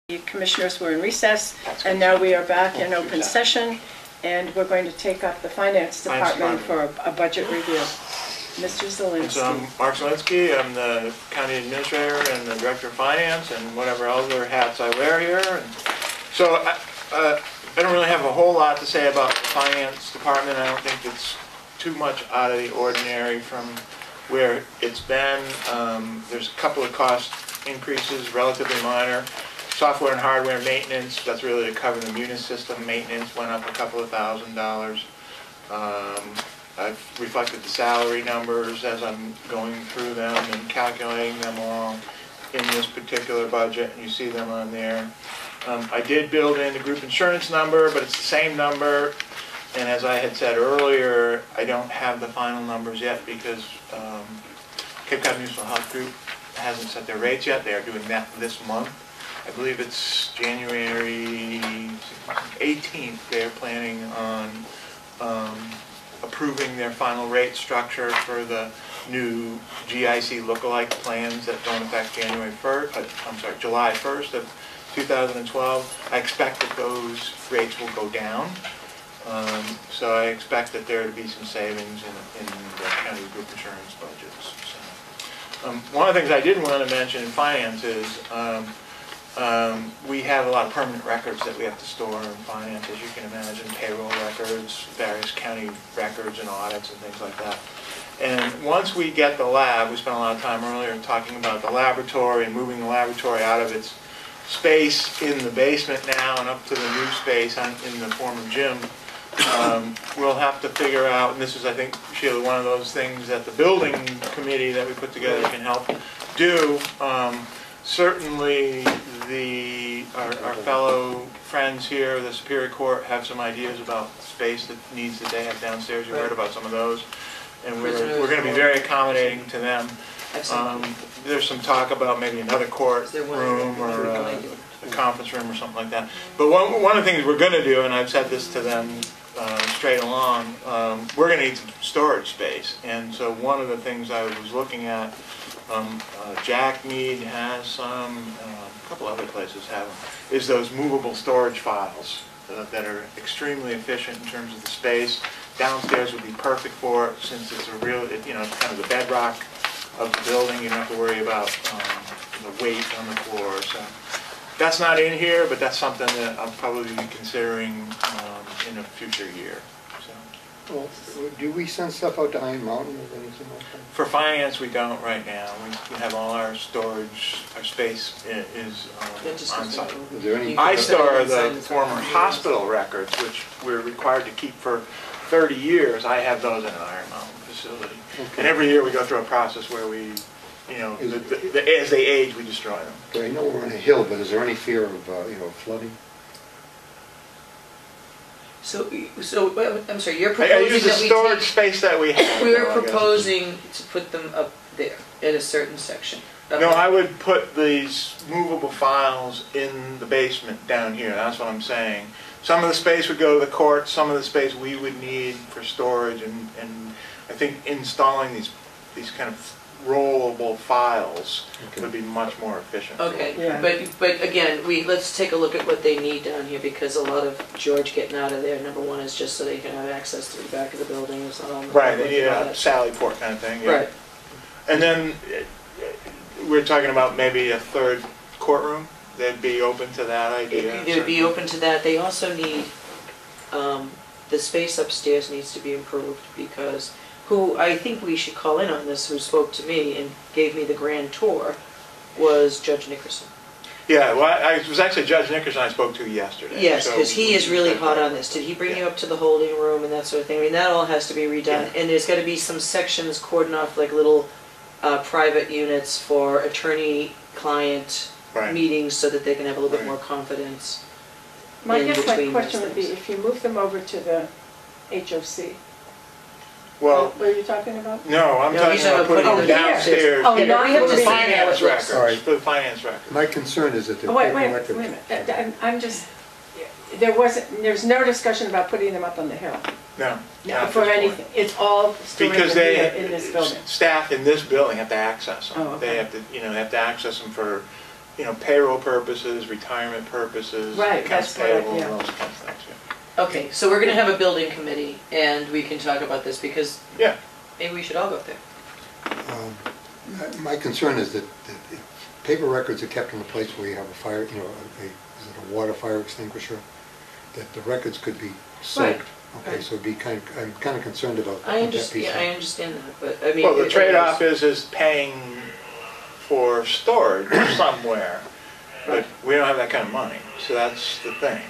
The commissioners were in recess, and now we are back in open session, and we're going to take up the finance department for a budget review. Mr. Zielinski. So I'm Mark Zielinski. I'm the county administrator and the director of finance and whatever other hats I wear here. And so I don't really have a whole lot to say about the finance department. I don't think it's too much out of the ordinary from where it's been. There's a couple of cost increases, relatively minor. Software and hardware maintenance, that's really to cover the Munis system. Maintenance went up a couple of $1,000s. I've reflected the salary numbers as I'm going through them and calculating them along in this particular budget, and you see them on there. I did build in the group insurance number, but it's the same number, and as I had said earlier, I don't have the final numbers yet because Cape Cod Municipal Health Group hasn't set their rates yet. They are doing that this month. I believe it's January 18th. They're planning on approving their final rate structure for the new GIC lookalike plans that don't affect July 1st of 2012. I expect that those rates will go down. So I expect that there to be some savings in the county group insurance budgets. So, one of the things I did want to mention in finance is we have a lot of permanent records that we have to store in finance, as you can imagine, payroll records, various county records and audits and things like that. And once we get the lab, we spent a lot of time earlier talking about the laboratory and moving the laboratory out of its space in the basement now and up to the new space in the former gym. We'll have to figure out, and this is, I think, Sheila, one of those things that the building committee that we put together can help do. Certainly, our fellow friends here, the Superior Court, have some ideas about space needs that they have downstairs. You heard about some of those, and we're going to be very accommodating to them. There's some talk about maybe another court room or a conference room or something like that. But one of the things we're going to do, and I've said this to them straight along, we're going to need some storage space. And so one of the things I was looking at, Jack Mead has some, a couple other places have them, is those movable storage files that are extremely efficient in terms of the space. Downstairs would be perfect for it since it's a real, it's kind of the bedrock of the building. You don't have to worry about the weight on the floor. So that's not in here, but that's something that I'll probably be considering in a future year. Well, do we send stuff out to Iron Mountain or anything like that? For finance, we don't right now. We have all our storage, our space is on site. Is there any I store the former hospital records, which we're required to keep for 30 years. I have those in an Iron Mountain facility. Okay. And every year we go through a process where we, as they age, we destroy them. Okay, I know we're on a hill, but is there any fear of, flooding? So I'm sorry, you're proposing I use the storage space that we have. We were proposing to put them up there in a certain section. No, I would put these movable files in the basement down here. That's what I'm saying. Some of the space would go to the court. Some of the space we would need for storage, and I think installing these kind of rollable files would be much more efficient. Okay, yeah. But again, let's take a look at what they need down here, because a lot of George getting out of there, number one, is just so they can have access to the back of the building. It's not on the right, they need a Sally Port kind of thing. Yeah. Right. And then we're talking about maybe a third courtroom. They'd be open to that idea. They'd be open to that. They also need, the space upstairs needs to be improved, because who I think we should call in on this, who spoke to me and gave me the grand tour, was Judge Nickerson. Yeah, well, it was actually Judge Nickerson I spoke to yesterday. Yes, because he is really hot on this. Did he bring you up to the holding room and that sort of thing? I mean, that all has to be redone. Yeah. And there's got to be some sections cordoned off, like little private units for attorney-client meetings, so that they can have a little bit more confidence. My question would be, if you move them over to the HOC, well, what are you talking about? No, I'm talking about putting them downstairs. Oh, not for the finance records. Sorry. For the finance records. My concern is that wait a minute. I'm just. There's no discussion about putting them up on the hill. No. No, for anything. It's all stored in this building. Staff in this building have to access them. Oh, okay. They have to, have to access them for you know, payroll purposes, retirement purposes, Right, accounts that's what I- payable, yeah. those kinds of things, yeah. Okay, so we're gonna have a building committee, and we can talk about this, because Yeah, maybe we should all go there. My concern is that if paper records are kept in a place where you have a fire, you know, is it a water fire extinguisher, that the records could be soaked. Right. Okay, Right. so I'm kind of concerned about I that piece. understand, I understand that, but, I mean. well, the it- trade-off is paying for storage somewhere, but we don't have that kind of money, so that's the thing.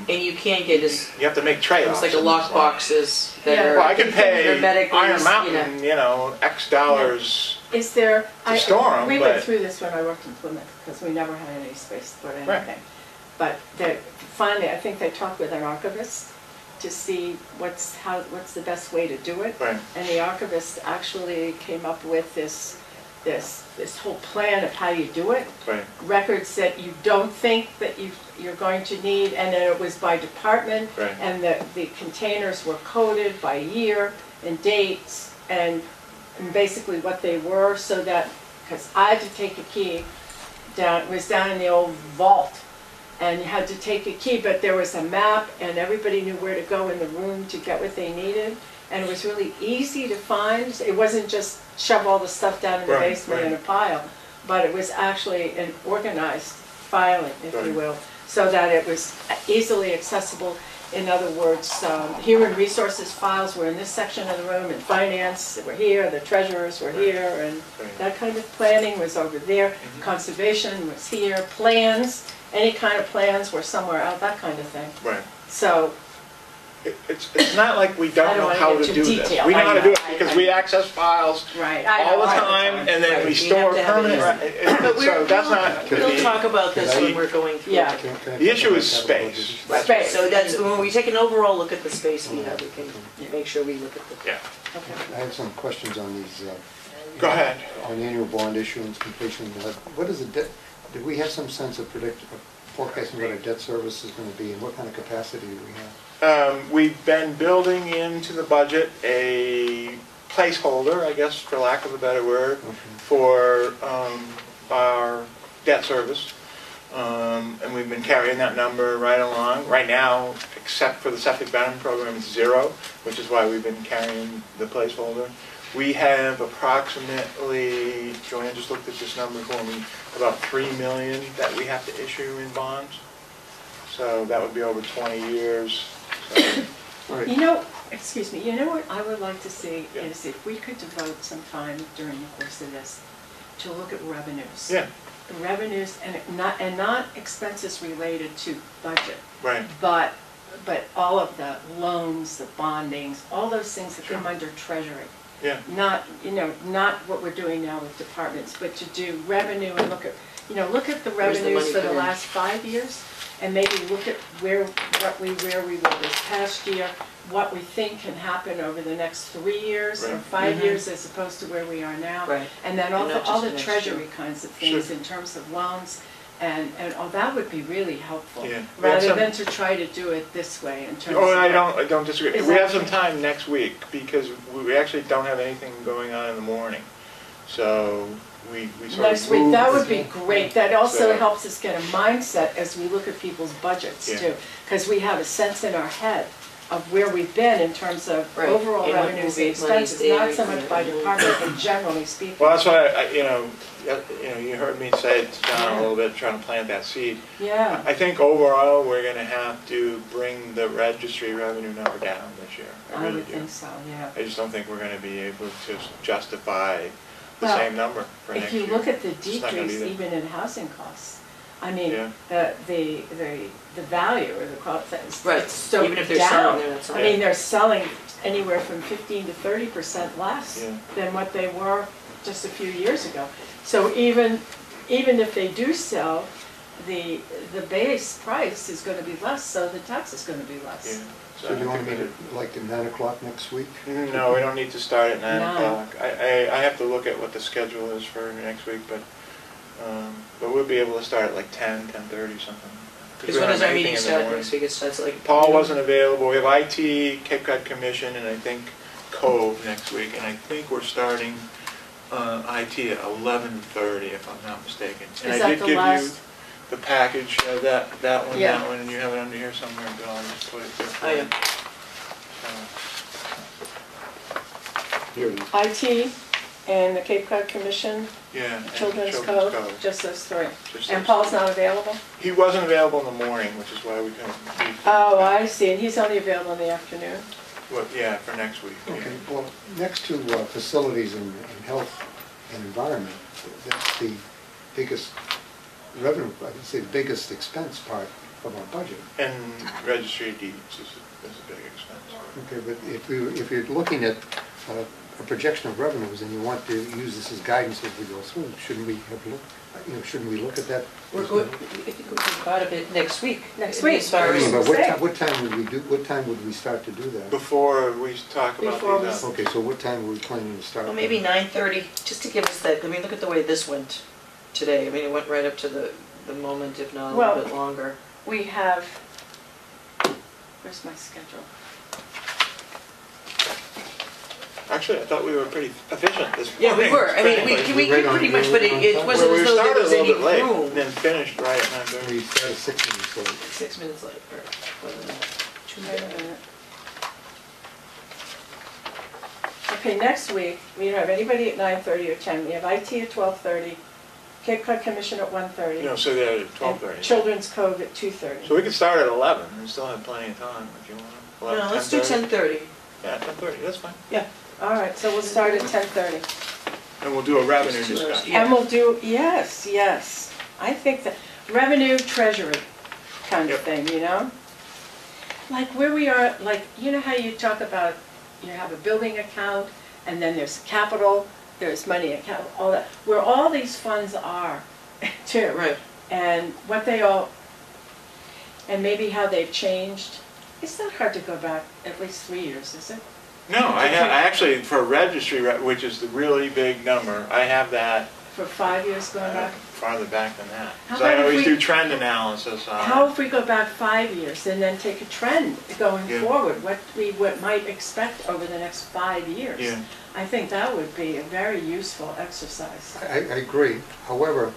And you can't get as, You have to make trade-offs. it's like a in this lock life. boxes that Yeah. are. Well, I can pay hermetically, Iron Mountain, you know, X dollars. Is there, store 'em, we went but- through this when I worked in Plymouth, because we never had any space to put Right. anything. But finally, I think they talked with an archivist to see what's the best way to do it. Right. And the archivist actually came up with this whole plan of how you do it. Right. Records that you don't think that you're going to need, and then it was by department. Right. And the containers were coded by year and dates and basically what they were, so that, because I had to take a key down, it was down in the old vault, and you had to take a key, but there was a map and everybody knew where to go in the room to get what they needed. And it was really easy to find. It wasn't just shove all the stuff down in the Right, basement right. in a pile, but it was actually an organized filing, if you Right. will, so that it was easily accessible. In other words, human resources files were in this section of the room, and finance were here, the treasurers were here, and Right. that kind of planning was over there. Conservation was here, plans, any kind of plans were somewhere out, that kind of thing. Right. So, It's not like we I don't don't know wanna how get to too do this. detailed. We know I how to know, do it I- because I- we access files right, all the all time, and then Right, we you store have to have permanent. it. But So that's not. We'll talk about this Can I- when we're going through. Yeah. The issue is space. That's- Space. So that's, when we take an overall look at the space we have, we can make sure we look at the. Yeah. okay. I have some questions on these. Go ahead. On the annual bond issuance completion. What is the debt, do we have some sense of forecasting what our debt service is going to be, and what kind of capacity do we have? We've been building into the budget a placeholder, I guess, for lack of a better word, for our debt service. And we've been carrying that number right along. Right now, except for the septic betterment program, it's 0, which is why we've been carrying the placeholder. We have approximately, Joanne just looked at this number for me, about $3 million that we have to issue in bonds. So that would be over 20 years. So, All right. You know, excuse me, you know what I would like to see Yeah. is if we could devote some time during the course of this to look at revenues. yeah, Revenues and not expenses related to budget, right. but all of the loans, the bondings, all those things that come Sure. under treasury. Yeah, Not, not what we're doing now with departments, but to do revenue and look at the Where's the revenues money for the come in? last 5 years, and maybe look at where we were this past year, what we think can happen over the next 3 years or Right. 5 years as opposed to where we are now. Right. And then And not all just the the next treasury year. kinds of things Sure. in terms of loans, and that would be really helpful. Yeah. We have Rather some- than to try to do it this way in terms of. oh, I don't disagree. Is We that- have some time next week because we actually don't have anything going on in the morning. So we sort Next of week, moved that the- would be great. That also So- helps us get a mindset as we look at people's budgets Yeah. too. Because we have a sense in our head of where we've been in terms of Right. overall And what revenues movie and money's expenses, there, not so much by and- department, but generally speaking. Well, that's why, you heard me say it to John a little bit, trying to plant that seed. Yeah, I think overall, we're going to have to bring the registry revenue number down this year. I I really would do. think so, yeah. I just don't think we're going to be able to justify the Well, same number for next If year. you look at the It's not gonna be decrease there. even in housing costs, I mean, Yeah. the value or the cost, Right. it's so Even if they're down. selling, they're not I selling. mean, they're selling anywhere from 15 to 30% less Yeah. than what they were just a few years ago. So even if they do sell, the base price is going to be less, so the tax is going to be Yeah. less. So do you want to meet at like at 9 o'clock next week? No, we don't need to start at 9 Nine. o'clock. I have to look at what the schedule is for next week, but we'll be able to start at like 10, 10:30, something. Because we when don't does have our anything meeting in the start morning. next week? It starts like. Paul wasn't available. We have IT, Cape Cod Commission, and I think Cove next week. And I think we're starting IT at 11:30, if I'm not mistaken. And Is I that did the give you last? the package, that one, Yeah. that one, and you have it under here somewhere, Bill, I'll just put it there. for Oh, you. yeah. Here it is. IT and the Cape Cod Commission, Yeah. and Children's Code, just those three. Just And those Paul's three. not available? He wasn't available in the morning, which is why we couldn't meet. Oh, I see, and he's only available in the afternoon? Well, yeah, for next week. yeah. Okay, well, next to facilities and health and environment, that's the biggest revenue, I would say the biggest expense part of our budget. And registry of deeds is a big expense. Okay, but if you're looking at a projection of revenues and you want to use this as guidance as we go through, shouldn't we look at that? We're good, I think we've got a bit next week. Next week. As far I mean, as, but Say. what time would we start to do that? Before we talk about Before we these, Okay, so what time are we planning to start? well, maybe 9:30, just to give us that, I mean, look at the way this went today. I mean, it went right up to the moment, if not a Well- little bit longer. We have, where's my schedule? actually, I thought we were pretty efficient this Yeah, morning. we were, I mean, we Right on- pretty much, but it Well, wasn't Well, as we though there started a was little any bit late, room. and then finished right at 9:30. We started 6 minutes late. 6 minutes late, or wasn't it? Wait a minute. Okay, next week, we don't have anybody at 9:30 or 10. We have IT at 12:30, Cape Cod Commission at 1:30. No, so they're at and 12:30. Children's Code at 2:30. So we could start at 11 and still have plenty of time if you want. 11, No, let's do 10:30. Yeah, 10:30, that's fine. All right, so we'll start at 10:30. And we'll do a revenue Just 2 hours. discussion. Yeah. And we'll do, yes, I think that revenue treasury kind of Yep. thing, you know? Like where we are, like, you know how you talk about, you have a building account, and then there's capital, there's money account, all that, where all these funds are, too. Right. And what they all, and maybe how they've changed. It's not hard to go back at least 3 years, is it? No, I actually, for registry, which is the really big number, I have that For 5 years going back? farther back than that. How So I about if always we- do trend analysis on How it. if we go back 5 years and then take a trend going Yeah. forward, what we might expect over the next 5 years? Yeah. I think that would be a very useful exercise. I agree. However,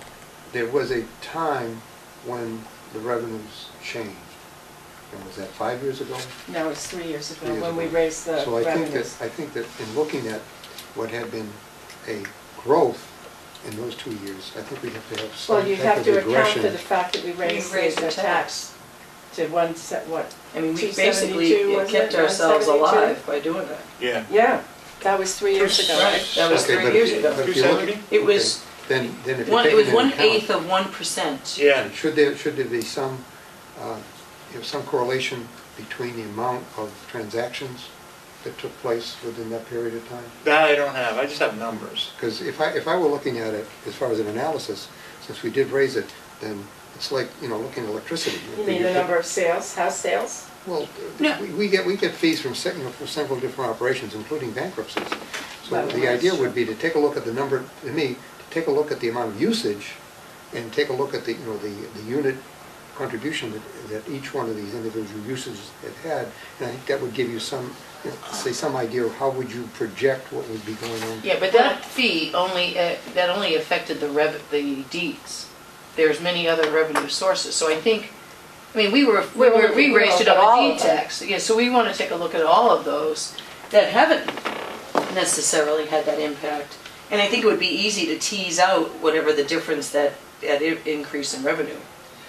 there was a time when the revenues changed. And was that 5 years ago? No, it's 3 years ago 3 years when we ago. raised the So I revenues. think that in looking at what had been a growth in those 2 years, I think we have to have some Well, you type have of to account regression. for the fact that we raised the tax to one set, what? I mean, we 272, basically wasn't kept it? ourselves 172? alive by doing that. Yeah. Yeah, that was 3 years ago. Right, that was Okay, 3 but years if- ago. but if you look- 270? It was, Then if you it take was it into 1/8 account, of 1%. Yeah. should there be some, some correlation between the amount of transactions that took place within that period of time? That I don't have, I just have numbers. Because if I were looking at it as far as an analysis, since we did raise it, then it's like, looking at electricity. You mean the number of sales, house sales? Well, No. we get fees from from several different operations, including bankruptcies. So Well, the that's idea true. would be to take a look at the number, to me, to take a look at the amount of usage and take a look at the unit contribution that each one of these individual uses had. And I think that would give you some, say, some idea of how would you project what would be going on. Yeah, but that fee only, that only affected the deeds. There's many other revenue sources, so I think, I mean, we raised it at on all a deed of them. tax. Yeah, so we want to take a look at all of those that haven't necessarily had that impact. And I think it would be easy to tease out whatever the difference that increase in revenue,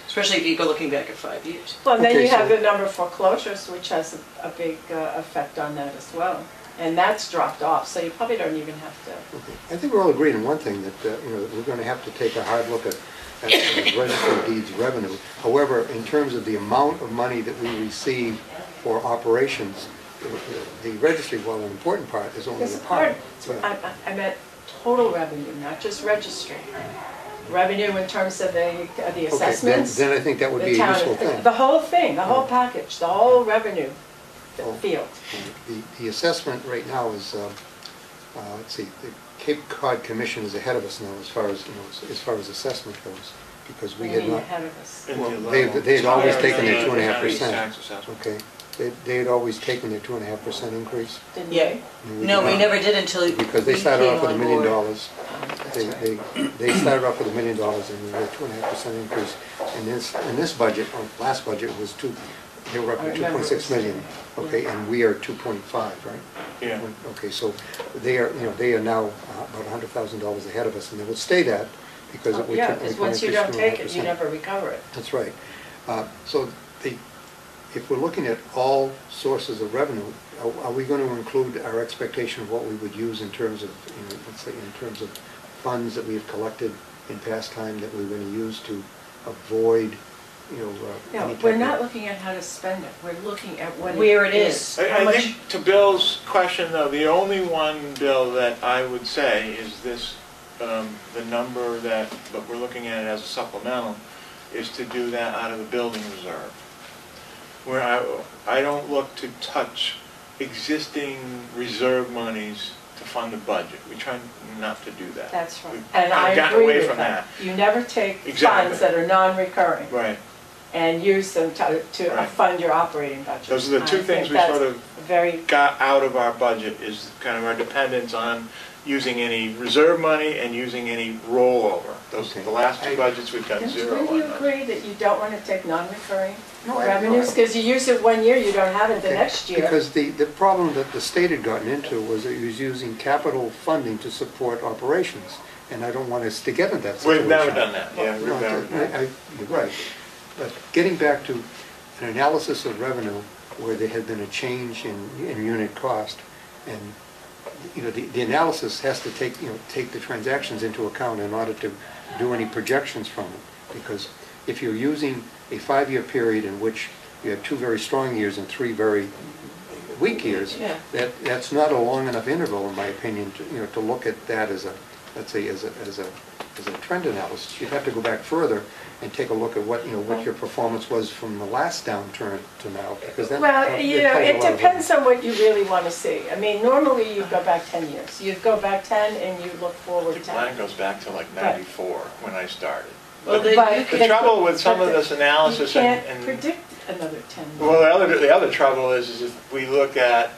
especially if you go looking back at 5 years. Well, and then Okay, you have so- the number of foreclosures, which has a big effect on that as well. And that's dropped off, so you probably don't even have to. Okay. I think we're all agreed on one thing, that that we're going to have to take a hard look at registry of deeds revenue. However, in terms of the amount of money that we receive for operations, the registry, while an important part, is only There's a a part. part, I meant total revenue, not just registry. Revenue in terms of the Okay, assessments. then I think that would the be a town- useful thing. The whole thing, the whole package, the whole revenue Oh. field. The assessment right now is, let's see, the Cape Cod Commission is ahead of us now as far as, as far as assessment goes, because we What do had you mean not, ahead of us? In Well, the they level. had always taken the their 2.5%. tax assessment. okay? they had always taken their 2.5% increase. Didn't Yeah. we? and we No, did we not. never did until Because they we started came off with $1 on million. board. They started off with $1 million and we had a 2.5% increase. And this budget, or last budget, was they were up I to remember 2.6 million, it was, okay, and we are 2.5, right? Yeah. Okay, so they are now about $100,000 ahead of us, and they will stay that because it would. Yeah, because once you don't take it, you never recover it. That's right. So if we're looking at all sources of revenue, are we going to include our expectation of what we would use in terms of, let's say, in terms of funds that we have collected in past time that we're going to use to avoid, No, any type we're of- not looking at how to spend it, we're looking at what Where it is. How I much- think to Bill's question though, the only one, Bill, that I would say is this, the number that, but we're looking at it as a supplemental, is to do that out of the building reserve. Where I don't look to touch existing reserve monies to fund the budget. We try not to do that. That's right. We've And I gotten agree away with from that. You never take Exactly. funds that are non-recurring Right. and use them to Right. fund your operating budget. Those are the two I things think we that's sort of very, got out of our budget, is kind of our dependence on using any reserve money and using any rollover. Those, Okay. the last two budgets, we've got zero wouldn't you on those. agree that you don't want to take non-recurring No, I- revenues? Because you use it one year, you don't have it the Okay, next year. Because the problem that the state had gotten into was that it was using capital funding to support operations, and I don't want us to get in that situation. We've never done that, yeah, we've No, never done that. You're right. But getting back to an analysis of revenue where there had been a change in unit cost, and, the analysis has to take the transactions into account in order to do any projections from it. Because if you're using a 5-year period in which you have 2 very strong years and 3 very weak years, Yeah. that's not a long enough interval, in my opinion, to look at that as a, let's say, as a trend analysis. You'd have to go back further and take a look at what your performance was from the last downturn to now, because that. Well, that it tells a lot of depends on what you really want to see. I mean, normally you go back 10 years. You go back 10 and you look forward 10. Mine goes back to like '94 when I started. Well, But The trouble with some of this you analysis can't and predict another 10 years. well, the other trouble is if we look at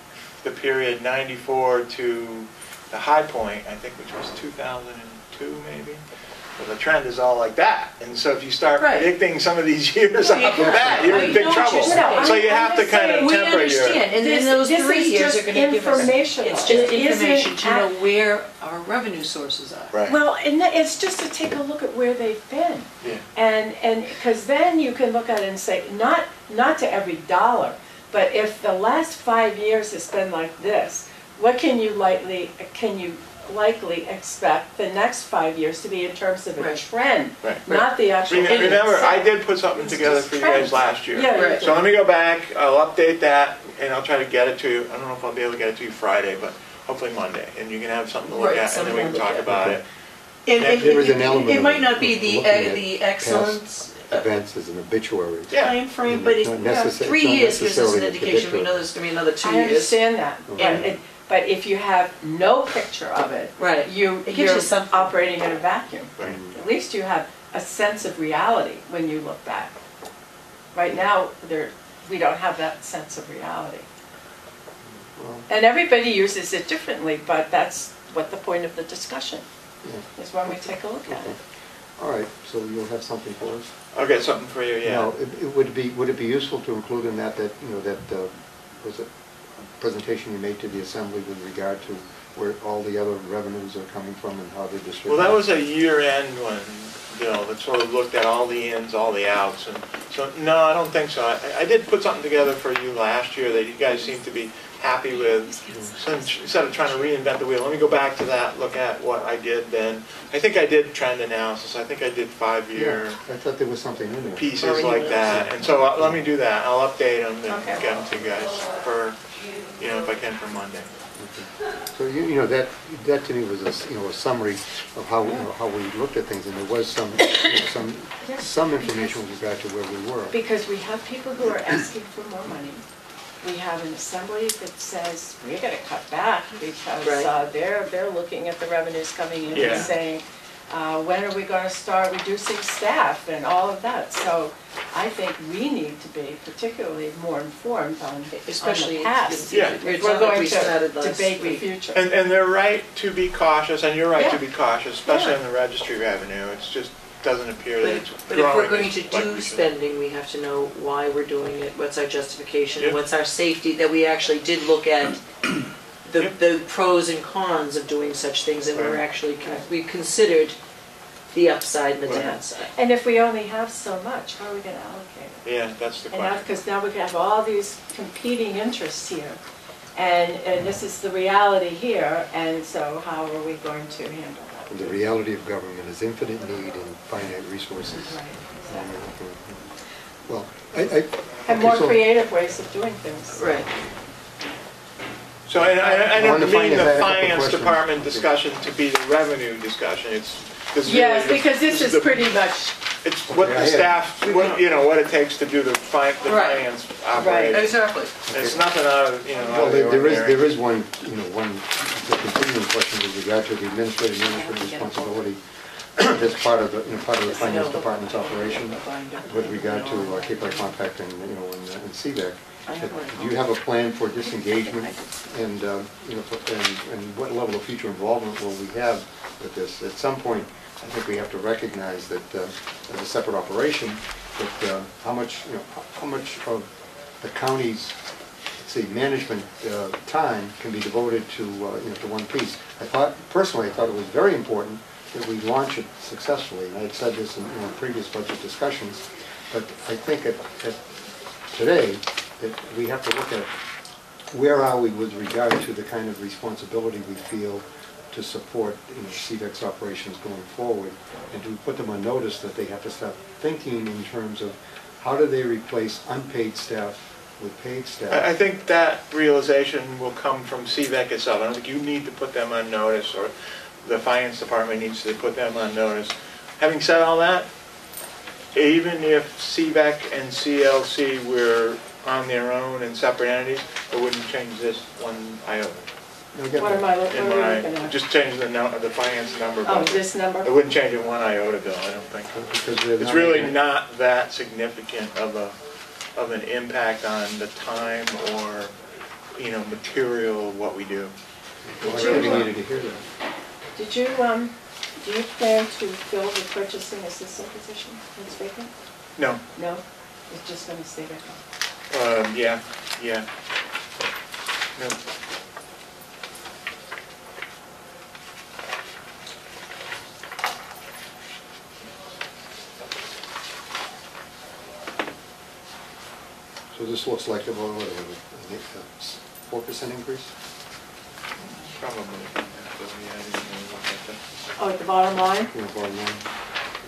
the period '94 to the high point, I think, which was 2002 maybe. Well, the trend is all like that, and so if you start Right. predicting some of these years off the bat, you're in I big know what trouble. you're saying. So you I'm have to just kind of saying, We temper your. understand, and then those 3 years are gonna give us. informational. It's just It isn't information to know act- where our revenue sources are. Right. Well, and it's just to take a look at where they've been. Yeah. And because then you can look at it and say, not to every dollar, but if the last 5 years has been like this, what can you likely expect the next 5 years to be in terms of a Right. trend, Right. not the actual. Remember, I did put something It's together just for you guys trends. last year. Yeah, you Right. did. So let me go back, I'll update that, and I'll try to get it to you. I don't know if I'll be able to get it to you Friday, but hopefully Monday, and you can have something to look Right, at, and then we can something to talk look about at. it. And There is an element it of might not be looking at the past excellence Events as an obituary. Yeah. time frame, but Not necessar- 3 it's not years gives us an necessarily a indication, we know predictor. there's gonna be another 2 I years. understand that, Okay. but if you have no picture of it, Right. It gives you're you something. operating in a vacuum. Right. At least you have a sense of reality when you look back. Right now, we don't have that sense of reality. Well, And everybody uses it differently, but that's what the point of the discussion yeah, is, when we take a look at okay. it. All right, so you'll have something for us? I'll get something for you, yeah. Now, would it be useful to include in that, was it a presentation you made to the Assembly with regard to where all the other revenues are coming from and how they're distributed? Well, that was a year-end one, Bill, that sort of looked at all the ins, all the outs, and so, no, I don't think so. I did put something together for you last year that you guys seem to be happy with. So instead of trying to reinvent the wheel, let me go back to that, look at what I did then. I think I did trend analysis, I think I did 5-year Yeah, I thought there was something in there. pieces like that, and so let me do that. I'll update them and Okay. get them to you guys for, if I can, for Monday. Okay. So that to me was a summary of how we looked at things, and there was some information with regard to where we were. Because we have people who are asking for more money. We have an assembly that says, we're gonna cut back because Right. they're looking at the revenues coming in Yeah. and saying, When are we gonna start reducing staff and all of that? So I think we need to be particularly more informed on Especially the past. Yeah. If It's we're not like going we started to last debate the week. future. And they're right to be cautious, and you're right to Yeah. be cautious, especially Yeah. on the registry revenue. It's just, doesn't appear that it's But if we're growing going to like do we should. spending, we have to know why we're doing it, what's our justification, Yep. what's our safety, that we actually did look at Yep. the pros and cons of doing such things, and we're Right. actually, we considered the upside and the Right. downside. And if we only have so much, how are we gonna allocate it? Yeah, that's the And now, question. because now we have all these competing interests here, and this is the reality here, and so how are we going to handle that? And the reality of government is infinite need and finite resources. Right, exactly. Well, And okay, more so- creative ways of doing things. Right. So I On don't the mean finance, I the have a couple finance questions. department discussion to be the revenue discussion. It's, this is Yes, really the- because this is the- pretty much, It's what Okay, the I had- staff, what, you know, what it takes to do the Right. finance operation. Exactly. It's nothing out of, you know, out Well, of the there ordinary. is one, one continuing question with regard to the administrative responsibility as part of the finance department's operation with regard to Cape Cod Compact and, and CVAC. Do you have a plan for disengagement and, and what level of future involvement will we have with this? At some point, I think we have to recognize that as a separate operation, that how much of the county's, let's say, management time can be devoted to, to one piece. Personally, I thought it was very important that we launch it successfully, and I had said this in previous budget discussions, but I think at today, that we have to look at where are we with regard to the kind of responsibility we feel to support CVEX operations going forward, and to put them on notice that they have to start thinking in terms of how do they replace unpaid staff with paid staff. I think that realization will come from CVEC itself. I don't think you need to put them on notice, or the finance department needs to put them on notice. Having said all that, even if CVEC and CLC were on their own and separate entities, it wouldn't change this one iota. what am I In looking my, at? just change the finance number. Oh, but this number? It wouldn't change it one iota, Bill, I don't think. Because they're It's not- really not that significant of an impact on the time or, material of what we do. Well, I really needed to hear that. Did you, do you plan to fill the purchasing assistant position that's vacant? No, No? It's just gonna stay vacant? yeah. No. So this looks like about, what, a 4% increase? Probably. Yeah, I didn't really look at that. Oh, at the bottom line? Bottom line.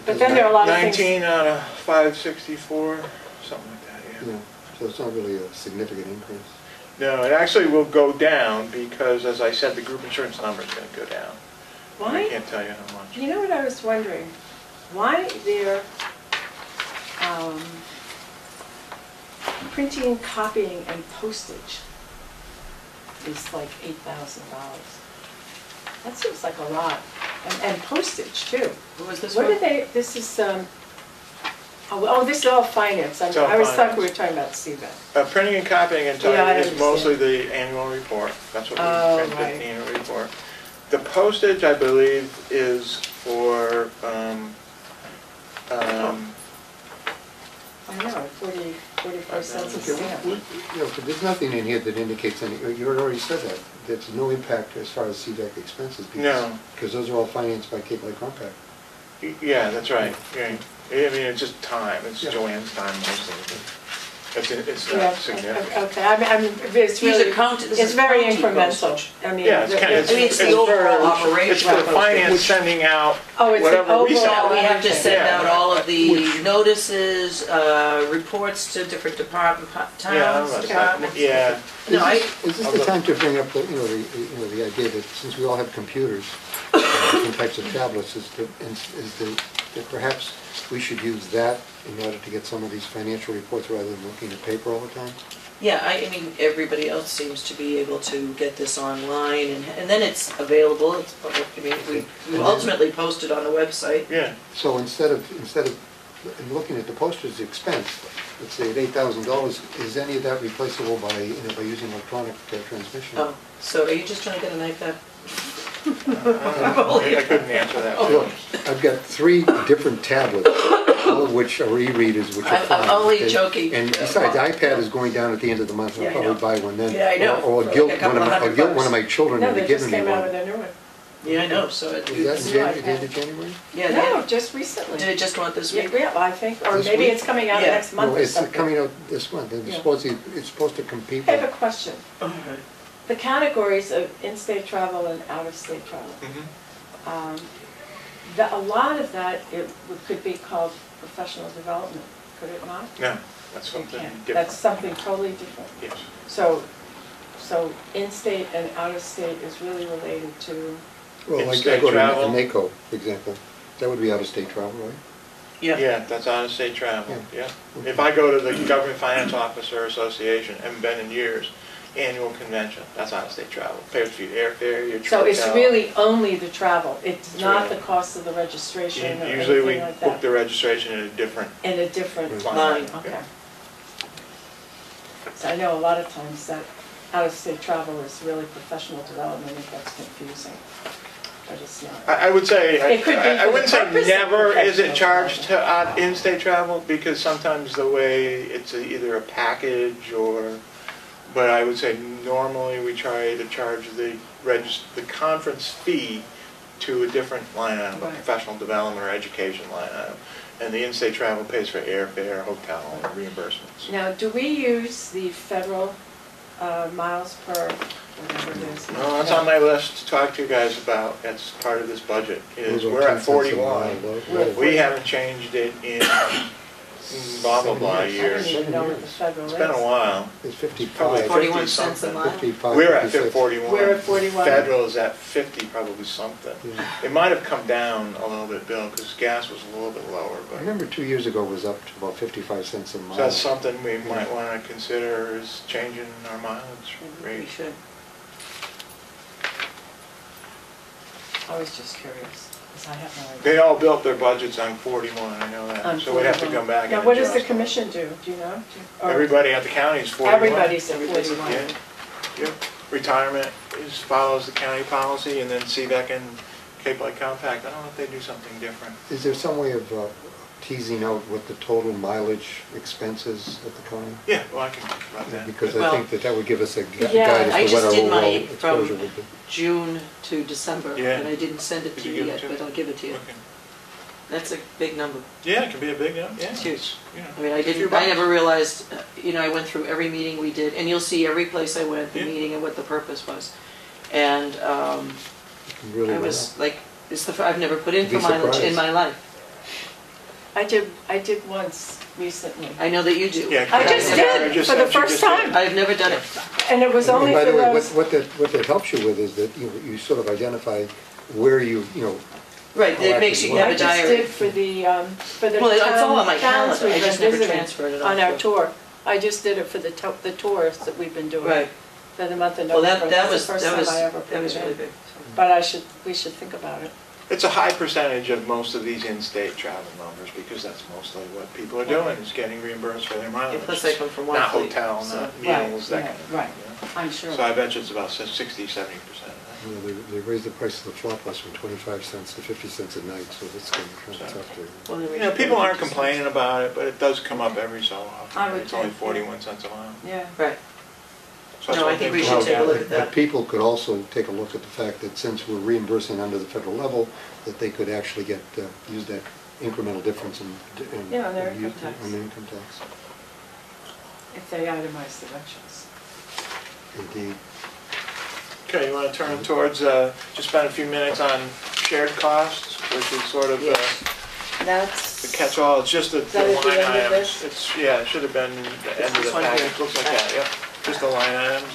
But then there are a lot of things. 19 out of 564, something like that, yeah. Yeah, so it's not really a significant increase. No, it actually will go down because, as I said, the group insurance number is going to go down. I Why? can't tell you how much. You know what I was wondering? Why their printing, copying, and postage is like $8,000. That seems like a lot. And postage too. What was this What one? are they, this is, this is all finance. It's all I was thought finance. we were talking about CVET. Printing and copying and Yeah, I typing is mostly understand. the annual report. That's what we Oh, print, right. the annual report. The postage, I believe, is for, I know, 44 cents a Okay, stamp. but there's nothing in here that indicates any, you had already said that, there's no impact as far as CVAC expenses. No. Because those are all financed by Cape Cod Compact. yeah, that's right. Yeah. I mean, it's just time. It's Yeah. Joanne's time mostly. It's Yeah, not significant. okay, I mean, it's These really, are counted, this it's is very county incremental. postage. I mean, Yeah, it's kind of, I mean, it's the overall operation. It's for the finance Which- sending out Oh, it's an whatever we send. overall- We have to send Yeah. out all of the Which- notices, reports to different towns, that's departments. yeah. No, Is this the time to bring up the idea that since we all have computers, different types of tablets, that perhaps we should use that in order to get some of these financial reports rather than looking at paper all the time? Yeah, I mean, everybody else seems to be able to get this online, and then it's available, it's public, I mean, we ultimately post it on the website. Yeah. So instead of looking at the postage expense, let's say at $8,000, is any of that replaceable by, by using electronic transmission? Oh, so are you just trying to get an iPad? I couldn't answer that. Look, I've got 3 different tablets, all of which are e-readers, which are fine. I'm only joking. And besides, iPad is going down at the end of the month, I'll Yeah, I probably know. buy one then. Yeah, I know. Or For guilt like a couple of $100 one of my children No, into they just giving me came out with one. a new one. Yeah, I know, so it, Was that it's, in Jan- the end of January? yeah, No, they- just recently. did it just go out this Yeah, week? yeah, I think, or This maybe week? it's coming out Yeah. next month No, or it's something. coming out this month, and Yeah. it's supposed to compete I have with. a question. Okay. The categories of in-state travel and out-of-state travel. Mhm. A lot of that, could be called professional development, could it not? No, that's It something can't. different. That's something totally different. Yes. So in-state and out-of-state is really related to, Well, like I In-state go to travel. NACO, for example, that would be out-of-state travel, right? Yeah. Yeah, that's out-of-state travel, yeah. If I go to the Government Finance Officer Association, haven't been in years, annual convention, that's out-of-state travel. Pays for your airfare, your so it's hotel. really only the travel. It's That's not right. the cost of the registration or Usually we anything like book that. the registration in a different In a different line. line, Yeah. okay. So I know a lot of times that out-of-state travel is really professional development, if that's confusing, but it's not. I would say, It could be I for the wouldn't say purpose of never is it professional charged to in-state travel, because sometimes the way it's either a package or, but I would say normally we try to charge the conference fee to a different line item, a Right. professional development or education line item. And the in-state travel pays for airfare, hotel, and reimbursements. Now, do we use the federal miles per, whatever it is? No, that's on my list to talk to you guys about. That's part of this budget. Is We'll go we're 10 at cents a mile, 41. low. We haven't changed it in blah, blah, blah I years. don't even know what the federal is. It's been a while. It's Probably 55. 41 50 cents a something. mile? 55, We're at 56. 41. We're at 41. Federal is at 50, probably something. Yeah. It might have come down a little bit, Bill, because gas was a little bit lower, I but. remember 2 years ago it was up to about 55 cents a mile. So that's something we might want to consider is changing our mileage We rate. should. I was just curious, because I have no idea. They all built their budgets on 41, I know that. On So we'd have to 41. come back and Now, what does the adjust them. commission do, do you know? Or Everybody at the county is 41. Everybody's at 41. Yeah, yep. Retirement follows the county policy, and then CVEC and Cape Light Compact, I don't know if they do something different. Is there some way of teasing out what the total mileage expense is at the county? Yeah, well, I can run that. Because Well, I think that would give us a Yeah, guide I as to what just our did overall my exposure from would be. June to December, Yeah. and I didn't send it Did to you you give it yet, to but me? I'll give it to you. Okay. That's a big number. Yeah, it can be a big number, yeah. It's huge. You know, I mean, I a few didn't, bucks. I never realized, I went through every meeting we did, and you'll see every place I went, the Yeah. meeting and what the purpose was. And It can really I went was up. like, I've never put in You'd be for mileage in surprised. my life. I did once recently. I know that you do. Yeah, I just Karen did, just for the said she first just did. time. I've never done it. And it was And only by for the way, those, what that helps you with is that you sort of identify where you know, Right, Oh, it makes you have I a just diary. did for the Well, it's all on my towns calendar. we've I been just never visiting transferred it on our off. tour. I just did it for the tours that we've been doing. Right. For the month of Well, November. that That's was, the first that time was, I ever put that was it really in. big. But we should think about it. It's a high percentage of most of these in-state travel numbers, because that's mostly what people are doing, is getting reimbursed for their mileage. And plus I come from one Not fleet, hotel, so- not meals, that Right, kind of thing. right. you know. I'm sure. So I bet you it's about 60, 70% of you know, they raised the price of the flop bus from 25 cents to 50 cents a night, so that's going to be kind of tough to. Well, then we that. You know, should people go aren't to- complaining about it, but it does come up every so often. I would It's only think, 41 cents a mile. Yeah. Right. So that's No, I one think thing we to should look take a at. look at that. But people could also take a look at the fact that since we're reimbursing under the federal level, that they could actually use that incremental difference in Yeah, on their in income tax. on income tax. If they itemize the rentals. Indeed. Okay, you want to turn towards, just spend a few minutes on shared costs, which is sort of Yes. the That's. catch-all. It's just the that at the line end of items. this? It's, yeah, it should have been the end of This the one package. here. Looks like that, yep. Just the line items.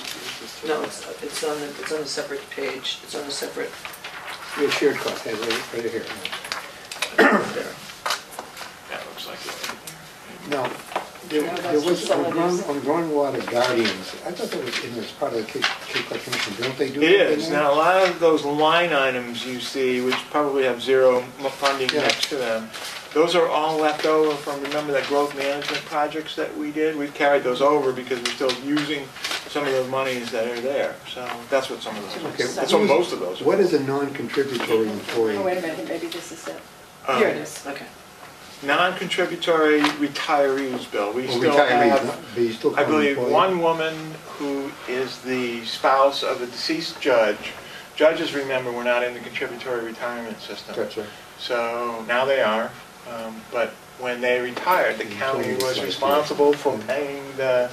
No, it's on a separate page. It's on a separate, Your shared cost, hey, right here. There. That looks like it. Now, you know, There those was facilities. on Groundwater Guardians, I thought that was in as part of the Cape Cod Commission, don't they do It that in is. there? Now, a lot of those line items you see, which probably have zero funding Yeah. next to them, those are all left over from, remember that growth management projects that we did? We've carried those over because we're still using some of the monies that are there. So that's what some of those Okay. are. That's what most of those are. What is a non-contributory employee? Oh, wait a minute, maybe this is it. Um, Here it is. Okay. Non-contributory retirees bill. We Well, still retirees, have, but you still I call them believe, employees? one woman who is the spouse of a deceased judge. Judges, remember, were not in the contributory retirement system. That's right. So now they are, but when they retired, the You county told me this was last responsible year. for Yeah. paying the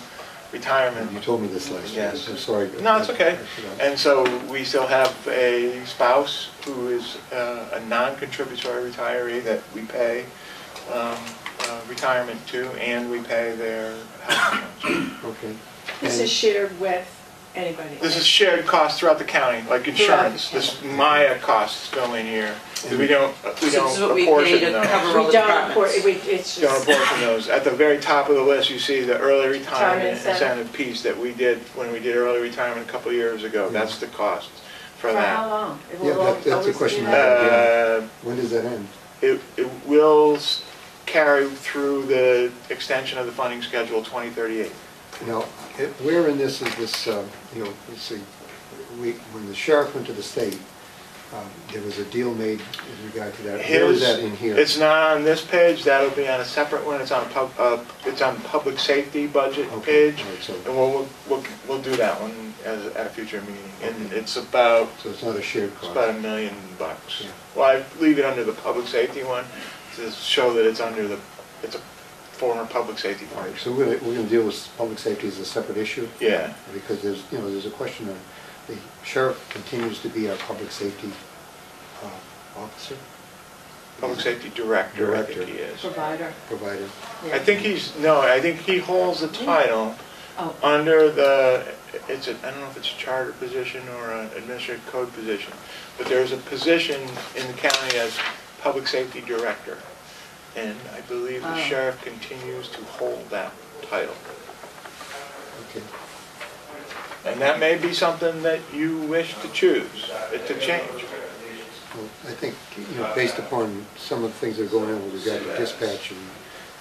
retirement. You told me this last year, Yes. I'm sorry. No, it's okay. I forgot. And so we still have a spouse who is a non-contributory retiree that we pay retirement to, and we pay their health insurance. Okay. This And- is shared with anybody. This is shared costs throughout the county, like insurance. Throughout the This Maya costs go in here. We don't So this is what we pay apportion to those. cover all We the don't, departments. it's Don't just, apportion those. At the very top of the list, you see the early retirement Retirement incentive. incentive piece that we did when we did early retirement a couple of years ago. That's the cost for for how that. long? It will Yeah, that's a always question be I that? have. When does that end? It will carry through the extension of the funding schedule 2038. Now, where in this is this, let's see, when the sheriff went to the state, there was a deal made with regard to that. Where is that in here? It's not on this page. That'll be on a separate one. It's on public safety budget Okay, page. all right, so- And we'll do that one at a future meeting. And it's about So it's not a shared It's cost? about $1 million. Yeah. Well, I leave it under the public safety one to show that it's it's a former public safety All right, part. so we're gonna deal with public safety as a separate issue? Yeah. Because there's a question of, the sheriff continues to be our public safety officer? Public safety director, I think Director. he is. Provider. Provider. Yeah. I think he holds the title Oh, under I don't know if it's a charter position or an administrative code position, but there's a position in the county as public safety director. And I believe the Oh. sheriff continues to hold that title. Okay. And that may be something that you wish to choose, to change. Well, I think, based upon some of the things that are going on with regard to dispatch and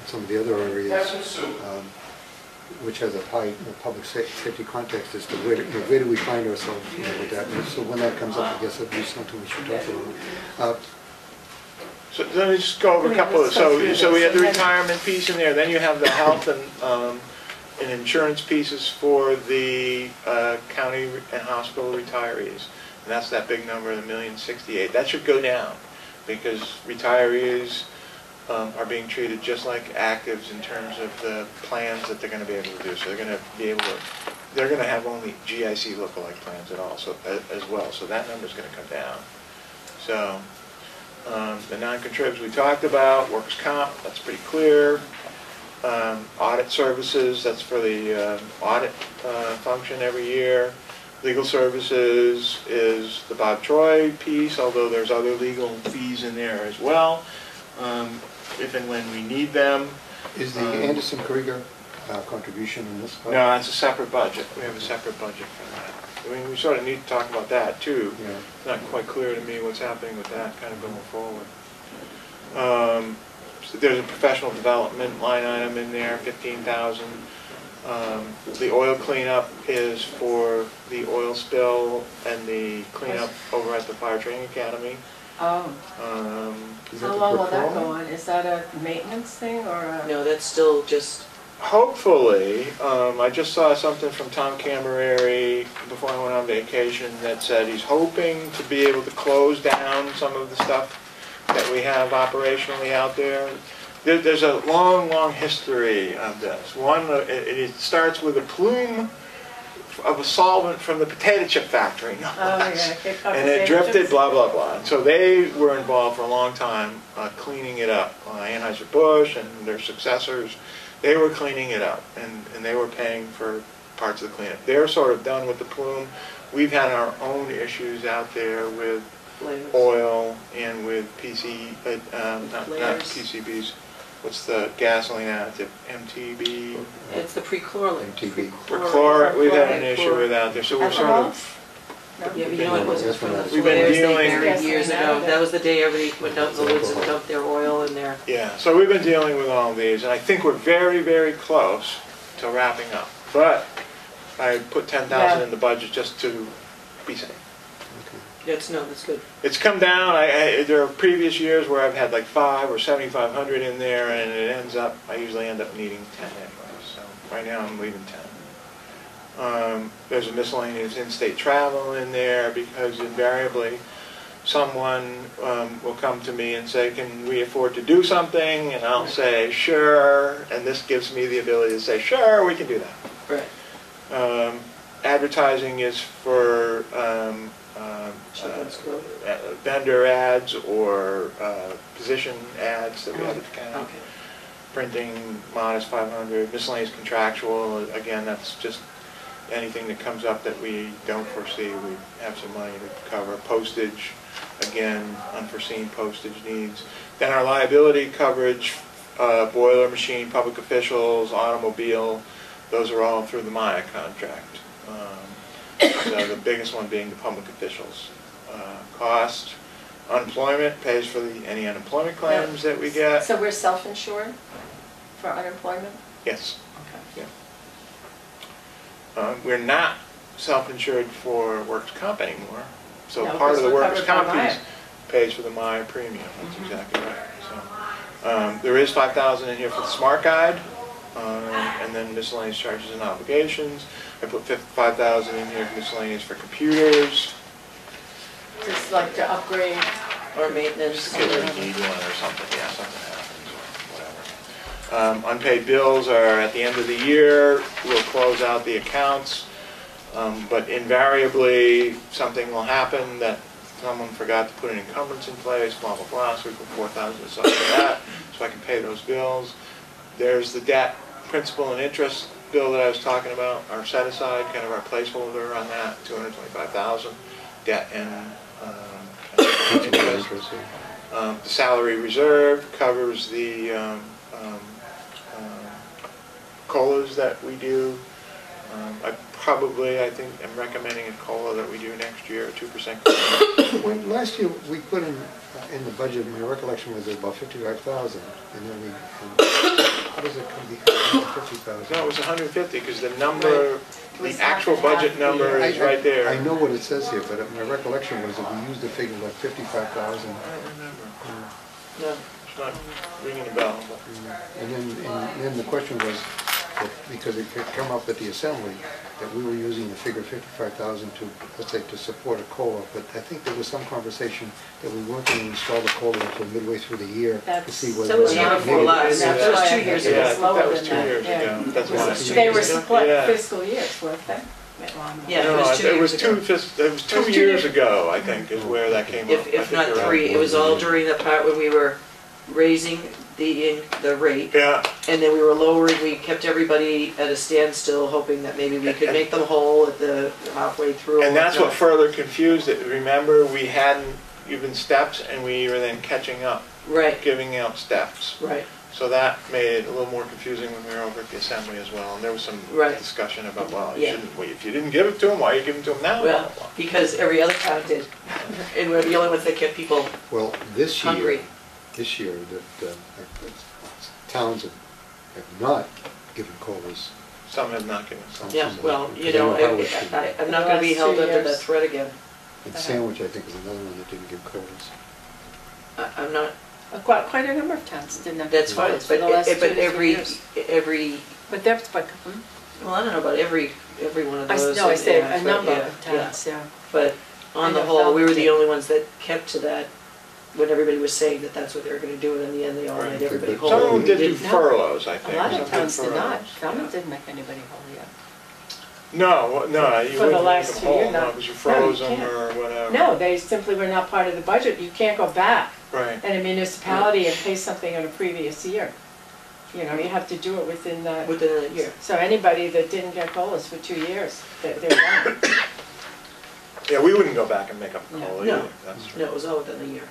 some of the other areas, which has a high public safety context as to where do we find ourselves with that. And so when that comes up, I guess that'd be something we should talk about. So let me just go over a couple of, Let's go through so we this. have the retirement piece in there, then you have the health and insurance pieces for the county and hospital retirees. And that's that big number, the $1,068,000. That should go down because retirees are being treated just like actives in terms of the plans that they're going to be able to do. So they're going to be able to, they're going to have only GIC lookalike plans at all, so as well. So that number's going to come down. So the non-contribs we talked about, workers' comp, that's pretty clear. Audit services, that's for the audit function every year. Legal services is the Bob Troy piece, although there's other legal fees in there as well, if and when we need them. Is the Anderson Krieger contribution in this? No, that's a separate budget. We have a separate budget for that. I mean, we sort of need to talk about that too. Yeah. It's not quite clear to me what's happening with that kind of going forward. So there's a professional development line item in there, 15,000. The oil cleanup is for the oil spill and the cleanup over at the Fire Training Academy. oh. Is that How the long will that patrol? go on? Is that a maintenance thing or a? No, that's still just, Hopefully, I just saw something from Tom Cammareri before I went on vacation that said he's hoping to be able to close down some of the stuff that we have operationally out there. There's a long, long history of this. One, it starts with a plume of a solvent from the potato chip factory, no Oh, less. yeah. And it drifted, blah, blah, blah. And so they were involved for a long time cleaning it up. Anheuser-Busch and their successors, they were cleaning it up, and they were paying for parts of the cleanup. They're sort of done with the plume. We've had our own issues out there with flavors. oil and with not Flares. PCBs, what's the gasoline additive, MTB? It's the pre-chlorine. MTB. We've had an issue with out there, so we're sort Ethanol? of, No? Yeah, but you know what, it was from the We've been flares they dealing- buried Yes, years I know ago. that. That was the day everybody went out in the woods and dumped their oil in there. yeah, so we've been dealing with all of these, and I think we're very, very close to wrapping up. But I put 10,000 Yeah. in the budget just to be safe. That's good. It's come down. There are previous years where I've had like 5 or 7,500 in there, and it ends up, I usually end up needing 10 anyway. So right now I'm leaving 10. There's a miscellaneous in-state travel in there because invariably someone will come to me and say, can we afford to do something? And I'll say, sure. And this gives me the ability to say, sure, we can do that. Right. Advertising is for vendor ads or position ads that we have at the county. Okay. Printing, modest 500, miscellaneous contractual, again, that's just anything that comes up that we don't foresee, we have some money to cover. Postage, again, unforeseen postage needs. Then our liability coverage, boiler machine, public officials, automobile, those are all through the Maya contract. So the biggest one being the public officials. Cost, unemployment pays for any unemployment claims that we get. So we're self-insured for unemployment? Yes. Okay. Yeah. We're not self-insured for workers' comp anymore. So No, part of the because we're workers' covered by comp Maya. piece pays for the Maya premium. That's exactly right. So there is 5,000 in here for the smart guide, and then miscellaneous charges and obligations. I put 5,000 in here for miscellaneous for computers. Just like to upgrade. Or maintenance. Just in case we need one or something. Yeah, something happens or whatever. Unpaid bills are at the end of the year. We'll close out the accounts. But invariably, something will happen that someone forgot to put an encumbrance in place, blah, blah, blah, so we put 4,000 aside for that, so I can pay those bills. There's the debt, principal and interest bill that I was talking about, our set aside, kind of our placeholder on that, 225,000, debt and interest. The salary reserve covers the COLAs that we do. I think I'm recommending a COLA that we do next year, a 2%. When last year we put in the budget, my recollection was about 55,000, and then how does it come to 50,000? No, it was 150 because the number, the actual budget number is right there. I know what it says here, but my recollection was that we used a figure like 55,000. I don't remember. No. It's not ringing a bell. But. And then the question was, that because it could come up at the assembly, that we were using the figure 55,000 to, let's say, to support a COLA, but I think there was some conversation that we weren't going to install the COLA until midway through the year to see whether. That was year before last. That's That was why 2 years it ago. was lower that was than 2 that. years Yeah. ago. That's why. They were ago? split Yeah. fiscal years, weren't they? Yeah, it was 2 it years was ago. it was 2 years ago, I think, is where that came up. I If think not you're right. 3, it was all during the part when we were raising the rate, Yeah, and then we were lowering, we kept everybody at a standstill, hoping that maybe we could make them whole at the halfway through. and that's what further confused it. Remember, we hadn't given steps, and we were then catching up, Right, giving out steps. right. So that made it a little more confusing when we were over at the assembly as well. And there was some Right. discussion about, well, Yeah. if you didn't give it to them, why are you giving it to them now? Blah, Well, blah, blah. because every other town did, and we're the only ones that kept people Well, this year, hungry. that towns have not given COLAs. Some have not given some. Yeah, well, you They know, know how it should be. I'm not gonna be The last held 2 under that years. threat again. And Sandwich, I think, is another one that didn't give COLAs. I'm not, Quite a number of towns didn't have. that's fine, for the last 2 but to 3 every, years. But that's by, well, I don't know about every one of I those. say yeah, a but number yeah, of towns, yeah. But on I the know whole, we were the Falmouth only ones that kept to that, when everybody was saying that that's what they were gonna do, and in the end, they all Right. made everybody But whole. Some of them did do No. furloughs, I A think. lot Some of did towns did not. furloughs. Falmouth didn't make anybody whole yet. No, you For the wouldn't last make them 2 whole, years, no. no, because you froze No, you them or whatever. No, they simply were not part of the budget. You can't go back Right. in a municipality and pay something in a previous year. You know, you have to do it within the. Within a year. So anybody that didn't get COLAs for 2 years, they're done. Yeah, we wouldn't go back and make up the No. COLA No. either, that's true. No, it was all within a year.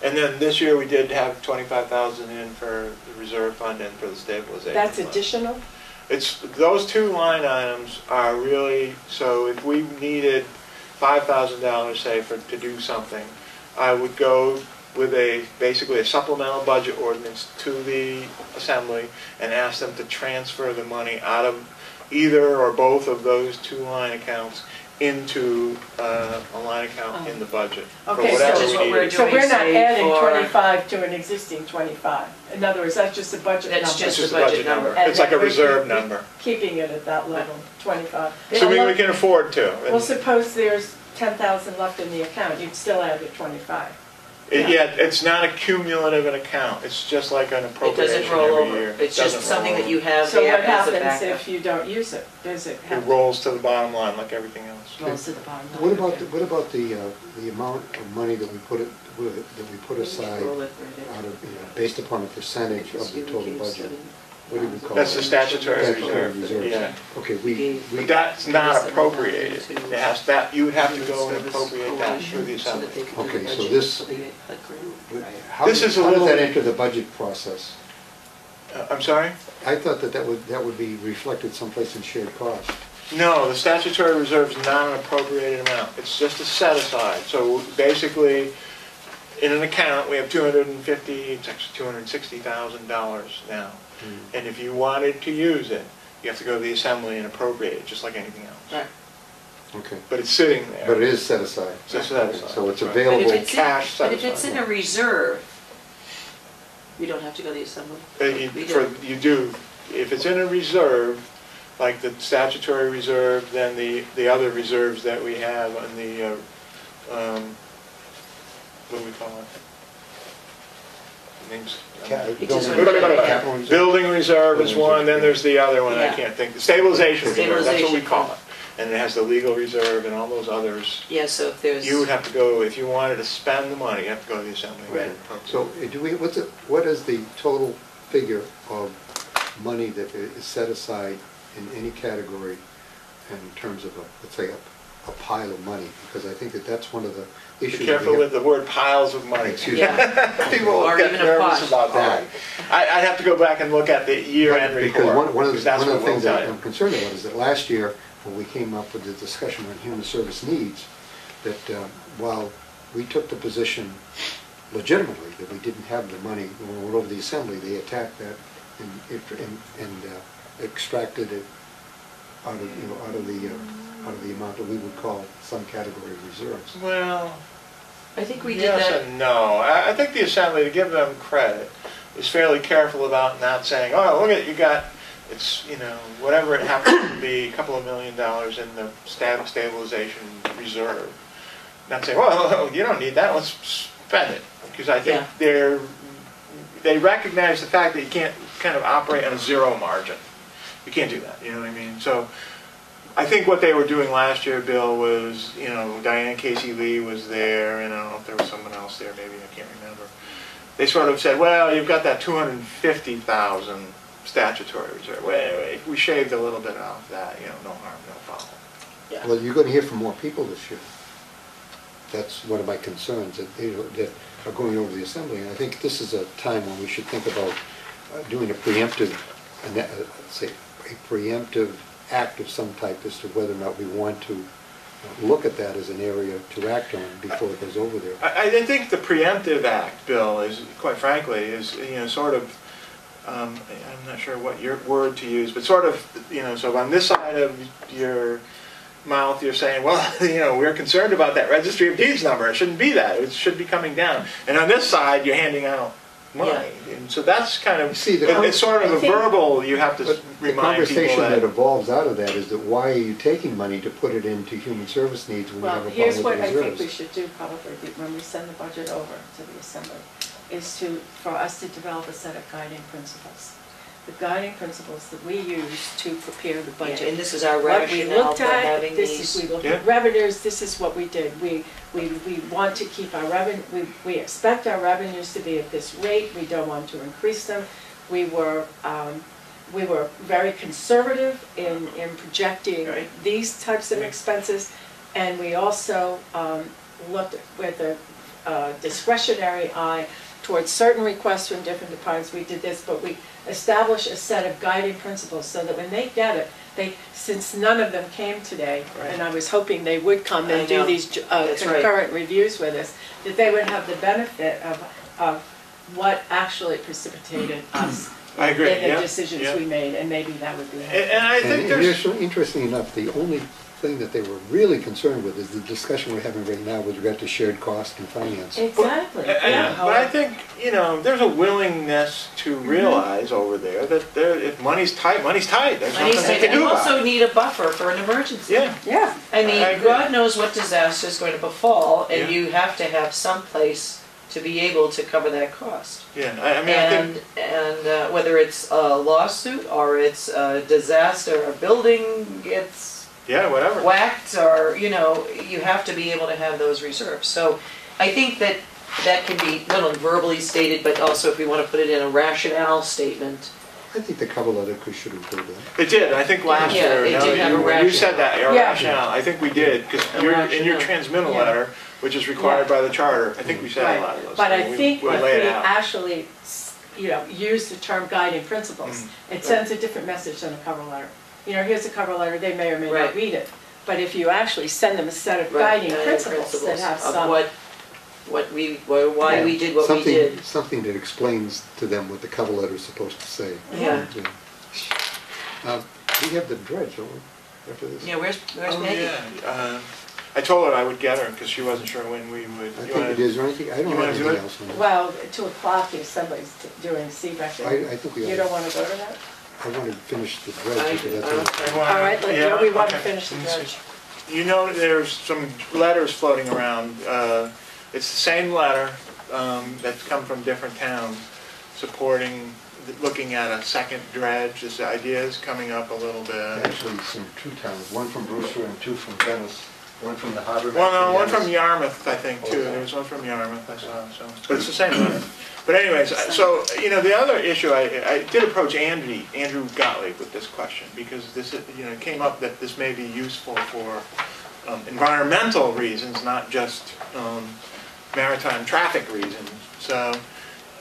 And then this year we did have 25,000 in for the reserve fund and for the stabilization That's fund. additional? It's, those two line items are really, so if we needed $5,000, say, to do something, I would go with basically a supplemental budget ordinance to the assembly and ask them to transfer the money out of either or both of those two line accounts into a line account in the budget. Okay, for whatever so we what we're needed. So we're not say adding for- 25 to an existing 25. In other words, that's just a budget number. That's It's just just the a budget budget number. number. And It's like a then we're reserve number. Keeping it at that level, 25. Assuming we can afford to. And Well, suppose there's 10,000 left in the account, you'd still add the 25. Yeah, it's not a cumulative an account. It's just like an It appropriation doesn't roll every over. year. It's It just doesn't something roll that you have So there what as a happens backup. if you don't use it? Does it over. have? It rolls to the bottom line like everything else. Rolls to the bottom line. What about, Okay. what about the amount of money that we put aside Roll it right in. out of, based upon a percentage of the total budget? What do we call That's it? the statutory Statutory reserve. reserves. Yeah. Okay, But that's not appropriated. It has that, you would have to go and appropriate that through the assembly. Okay, so this- how This does is a how does that little- enter the budget process? I'm sorry? I thought that would be reflected someplace in shared cost. No, the statutory reserve is not an appropriated amount. It's just a set aside. So basically, in an account, we have it's actually $260,000 now. And if you wanted to use it, you have to go to the assembly and appropriate it, just like anything else. Right. Okay. But it's sitting there. But it is set aside. It's just set Okay, aside. so it's Right. But available. if it's in, cash set but if it's aside. in a reserve, you don't have to go to the assembly. You do. If it's in a reserve, like the statutory reserve, then the other reserves that we have on the, what do we call it? Names. It just Building- went- capital reserve. Building reserve is one, then there's the other one, I Yeah. can't think, the stabilization reserve, that's what we Stabilization call fund. it. And it has the legal reserve and all those others. Yeah, so if there's. You would have to go, if you wanted to spend the money, you have to go to the assembly. Right. So what is the total figure of money that is set aside in any category in terms of, let's say, a pile of money? Because I think that's one of the Be issues. careful we with have. the word piles of money. Excuse me. Yeah. People Or get even a nervous pot. about that. I'd have to go back and look at the year-end Because report. one of because the that's what will things tell that you. I'm concerned about is that last year, when we came up with the discussion on human service needs, that while we took the position legitimately that we didn't have the money when we went over the assembly, they attacked that and extracted it out of the amount that we would call some category of reserves. Well, I think we did yes that. and no. I think the assembly, to give them credit, is fairly careful about not saying, oh, look at, you got, it's, whatever it happens to be, a couple of $1 million in the stabilization reserve. Not saying, well, you don't need that, let's spend it. Because I think they recognize the fact that you can't kind of operate on a zero margin. You can't do that, you know what I mean? So I think what they were doing last year, Bill, was, Diane Casey Lee was there, and I don't know if there was someone else there, maybe, I can't remember. They sort of said, well, you've got that 250,000 statutory reserve. Wait, we shaved a little bit off that, no harm, no foul. Yeah. Well, you're going to hear from more people this year. That's one of my concerns, that are going over the assembly. And I think this is a time when we should think about doing a preemptive, say, a preemptive act of some type as to whether or not we want to look at that as an area to act on before it goes over there. I think the preemptive act, Bill, is, quite frankly, is, sort of, I'm not sure what your word to use, but sort of, so on this side of your mouth, you're saying, well, we're concerned about that registry of deeds number. It shouldn't be that. It should be coming down. And on this side, you're handing out money. Yeah. And so that's kind of, See, it's sort of I a think- verbal, you have to But the remind people conversation that that. evolves out of that is that why are you taking money to put it into human service needs when you Well, have a here's problem what with I think we reserves? should do probably when we send the budget over to the assembly, is for us to develop a set of guiding principles. The guiding principles that we use to prepare the budget. Yeah, and this is our What we rationale looked for at, having this these. is, we looked Yeah. at revenues, this is what we did. We want to keep our revenue, we expect our revenues to be at this rate, we don't want to increase them. We were very conservative in projecting Right. these types of expenses, and we also looked with discretionary eye towards certain requests from different departments. We did this, but we established a set of guiding principles so that when they get it, since none of them came today, Right. and I was hoping they would come and do these That's right. concurrent reviews with us, that they would have the benefit of what actually precipitated us I agree, in the yeah, decisions yeah. we made, and maybe that would be helpful. And I think And there's, interesting enough, the only thing that they were really concerned with is the discussion we're having right now with regard to shared cost and finance. Exactly, yeah. but I think, you know, there's a willingness to realize over there that if money's tight, money's tight. There's nothing they can You do also about it. need a buffer for an emergency. Yeah. Yeah. I mean, I agree. God knows what disaster is going to befall, and Yeah. you have to have some place to be able to cover that cost. Yeah, I mean, I think, And whether it's a lawsuit or it's a disaster, a building gets yeah, whatever. whacked, or, you know, you have to be able to have those reserves. So I think that can be not only verbally stated, but also if we want to put it in a rationale statement. I think the cover letter should include that. It did, I think last Yeah, year, it now did that have a when you said that, your Yeah. rationale, I think we did, because A in your rationale. transmittal Yeah. letter, which is required by the charter, I think we said a lot of Right, those. but I things. think We if lay it we out. actually, use the term guiding principles, it sends a different message than a cover letter. You know, here's a cover letter, they may or may Right. not read it, but if you actually send them a set of Right, guiding principles that have of some. why we did what we Something, did. something that explains to them what the cover letter is supposed to say. Yeah. We have the dredge, don't we, after this? Yeah, where's Oh, Maggie? yeah. I told her I would get her, because she wasn't sure when we would. I you think wanna- it is, or anything, I don't you have wanna do anything it? else on it. Well, 2 o'clock if somebody's doing CREC. I think we You ought don't to, want to go to that? I want to finish the dredge, I- because that's I- it. You wanna- All right, yeah, we want to okay. finish the dredge. You know, there's some letters floating around. It's the same letter that's come from different towns supporting, looking at a second dredge. This idea is coming up a little bit. Actually, two towns, one from Brewster and 2 from Venice, one from the harbor. Well, no, one Venice. from Yarmouth, I think, too. Okay. There's one from Yarmouth, I saw, so, but it's the same letter. But anyways, so, you know, the other issue, I did approach Andrew Gottlieb with this question, because this, you know, it came up that this may be useful for environmental reasons, not just maritime traffic reasons. So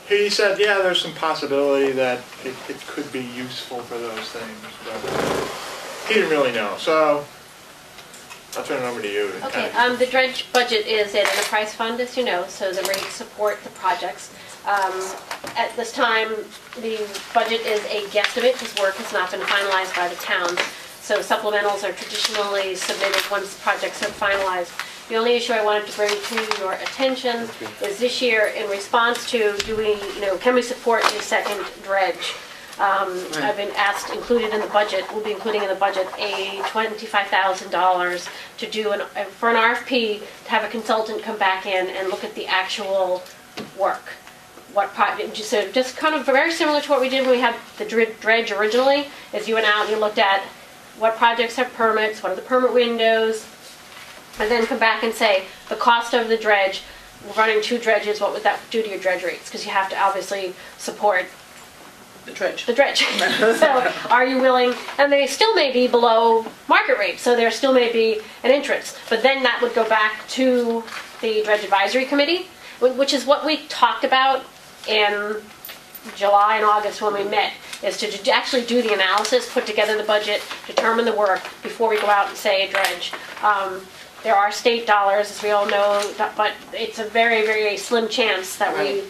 he said, yeah, there's some possibility that it could be useful for those things, but he didn't really know. So I'll turn it over to you. to Okay, kind of- the dredge budget is an enterprise fund, as you know, so the rates support the projects. At this time, the budget is a guesstimate, because work has not been finalized by the towns. So supplementals are traditionally submitted once projects are finalized. The only issue I wanted to bring to your attention is this year, in response to, can we support a second dredge? I've been asked, included in the budget, we'll be including in the budget a $25,000 to do for an RFP, to have a consultant come back in and look at the actual work. So just kind of very similar to what we did when we had the dredge originally, is you went out and you looked at what projects have permits, what are the permit windows, and then come back and say, the cost of the dredge, we're running 2 dredges, what would that do to your dredge rates? Because you have to obviously support The dredge. the dredge. So are you willing, and they still may be below market rate, so there still may be an interest. But then that would go back to the Dredge Advisory Committee, which is what we talked about in July and August when we met, is to actually do the analysis, put together the budget, determine the work before we go out and say a dredge. There are state dollars, as we all know, but it's a very, very slim chance that we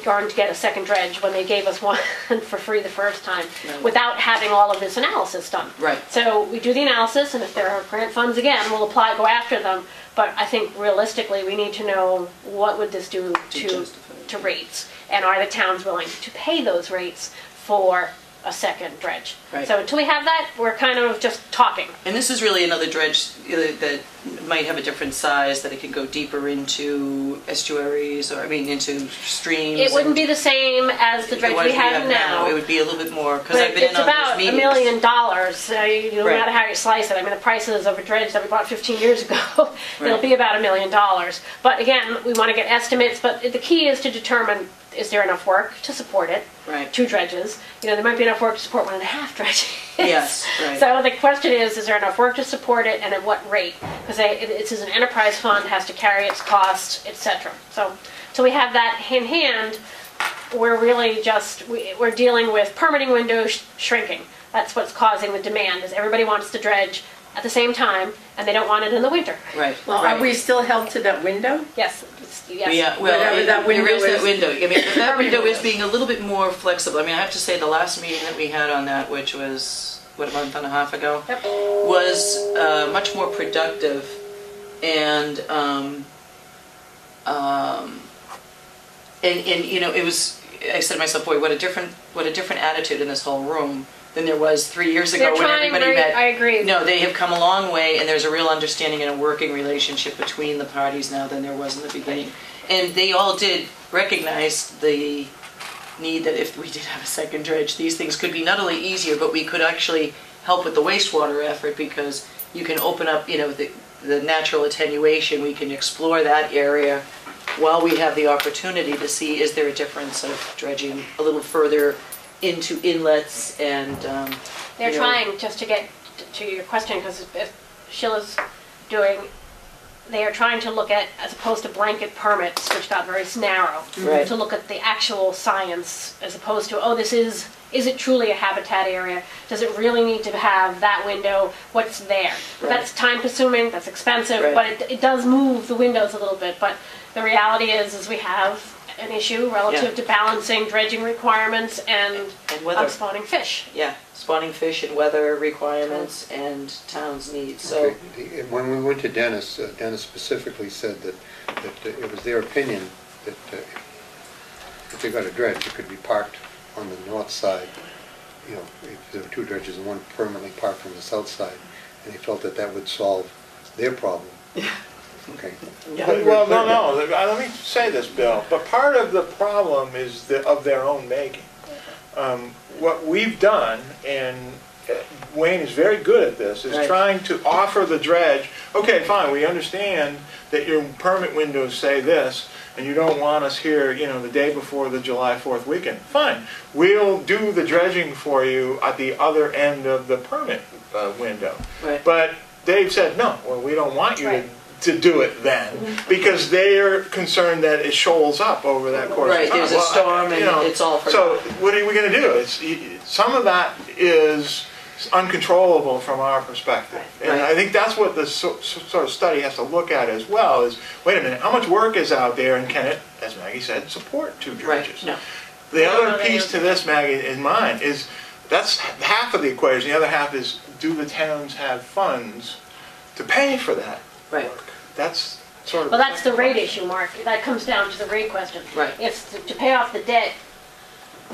going to get a second dredge when they gave us one for free the first time, without having all of this analysis done. Right. So we do the analysis, and if there are grant funds again, we'll apply, go after them. But I think realistically, we need to know what would this do to rates, and are the towns willing to pay those rates for a second dredge? Right. So until we have that, we're kind of just talking. And this is really another dredge that might have a different size, that it can go deeper into estuaries, or into streams. It wouldn't be the same as the dredge what we have now. It would be a little bit more, because But I've been it's in on about those $1 meetings. million, no Right. matter how you slice it. I mean, the prices of a dredge that we bought 15 years ago, it'll Right. be about $1 million. But again, we want to get estimates, but the key is to determine is there enough work to support it? Right. 2 dredges. You know, there might be enough work to support 1.5 dredges. Yes, right. So the question is there enough work to support it, and at what rate? Because it's an enterprise fund, has to carry its costs, etc. So we have that in hand. We're really just, we're dealing with permitting windows shrinking. That's what's causing the demand, is everybody wants to dredge at the same time, and they don't want it in the winter. Right. Well, right. are we still held to that window? Yes, yes. Yeah, well, Whatever that window there is that is. window. I mean, but that Permanent window is windows. being a little bit more flexible. I mean, I have to say the last meeting that we had on that, which was, what, a month and a half ago, Yep. was much more productive, and you know, it was, I said to myself, boy, what a different attitude in this whole room than there was 3 years ago They're when trying, everybody right? met. I agree. No, they have come a long way, and there's a real understanding and a working relationship between the parties now than there was in the beginning. And they all did recognize the need that if we did have a second dredge, these things could be not only easier, but we could actually help with the wastewater effort, because you can open up, you know, the natural attenuation. We can explore that area while we have the opportunity to see, is there a difference of dredging a little further into inlets and They're you know, trying, just to get to your question, because Sheila's doing, they are trying to look at, as opposed to blanket permits, which got very narrow, Right. to look at the actual science, as opposed to, oh, this is it truly a habitat area? Does it really need to have that window? What's there? Right. That's time consuming, that's expensive, Right. but it does move the windows a little bit. But the reality is we have an issue relative Yeah. to balancing dredging requirements and weather. spawning fish. Yeah, spawning fish and weather requirements and town's needs. So Okay. When we went to Dennis, Dennis specifically said that it was their opinion that if they got a dredge, it could be parked on the north side. You know, if there were 2 dredges and one permanently parked on the south side, and they felt that that would solve their problem. Okay. Well, no, let me say this, Bill, but part of the problem is of their own making. What we've done, and Wayne is very good at this, is Right. trying to offer the dredge, okay, fine, we understand that your permit windows say this, and you don't want us here, you know, the day before the July 4th weekend. Fine, we'll do the dredging for you at the other end of the permit window. Right. But they've said, no, well, we don't want you Right. to do it then, because they're concerned that it shoals up over that course Right, of time. there's a storm and it's all for So naught. what are we going to do? Some of that is uncontrollable from our perspective. And Right. I think that's what the sort of study has to look at as well, is, wait a minute, how much work is out there, and can it, as Maggie said, support 2 dredges? No. The No, other they piece don't. to this, Maggie, in mine, is that's half of the equation. The other half is, do the towns have funds to pay for that Right. work? That's sort of... Well, that's the rate issue, Mark. That comes down to the rate question. Right. If to pay off the debt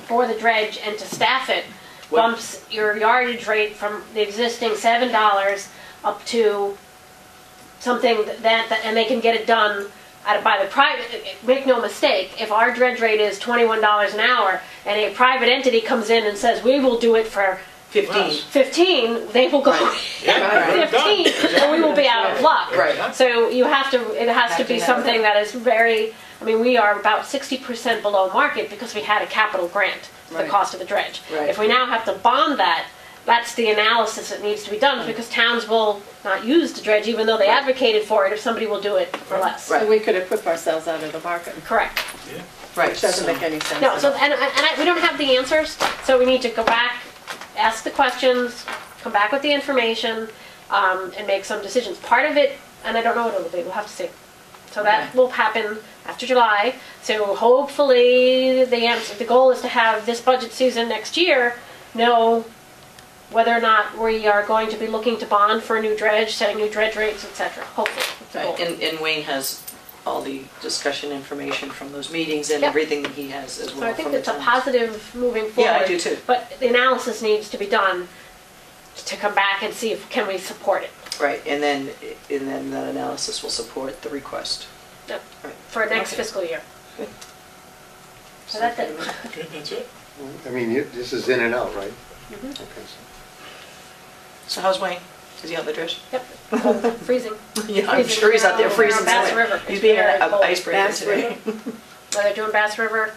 for the dredge and to staff it What- bumps your yardage rate from the existing $7 up to something and they can get it done by the private. Make no mistake, if our dredge rate is $21 an hour and a private entity comes in and says, we will do it for 15. 15, they will go Right. Yeah, Right. 15, and we will be out of luck. Right. So you have to, it has to Have be to have something that is very, I mean, we are about 60% below market because we had a capital grant, the Right. cost of the dredge. Right. If we now have to bond that, that's the analysis that needs to be done, because towns will not use the dredge even though they advocated for it if somebody will do it for less. Right. So we could equip ourselves out of the market, Correct. Right. which doesn't so- make any sense. No, at so, all. we don't have the answers, so we need to go back, ask the questions, come back with the information, and make some decisions. Part of it, and I don't know what it'll be, we'll have to see. So that Okay. will happen after July. So hopefully the goal is to have this budget season next year know whether or not we are going to be looking to bond for a new dredge, setting new dredge rates, etc. Hopefully. That's the Right. goal. And Wayne has all the discussion information from those meetings and Yep. everything that he has as well. So I think from the it's a towns. positive moving forward. Yeah, I do too. But the analysis needs to be done to come back and see if can we support it. Right, and then that analysis will support the request. Yep. Right. For next Okay. fiscal year. So that's it. Good, that's it. I mean, this is in and out, right? Mhm. Okay, So how's Wayne? Is he out the dredge? Yep. Cold, freezing. Yeah, I'm Freezing. sure he's out there We're on freezing. Bass somewhere. River. He's It's being very an cold. icebreaker Bass today. They're doing Bass River,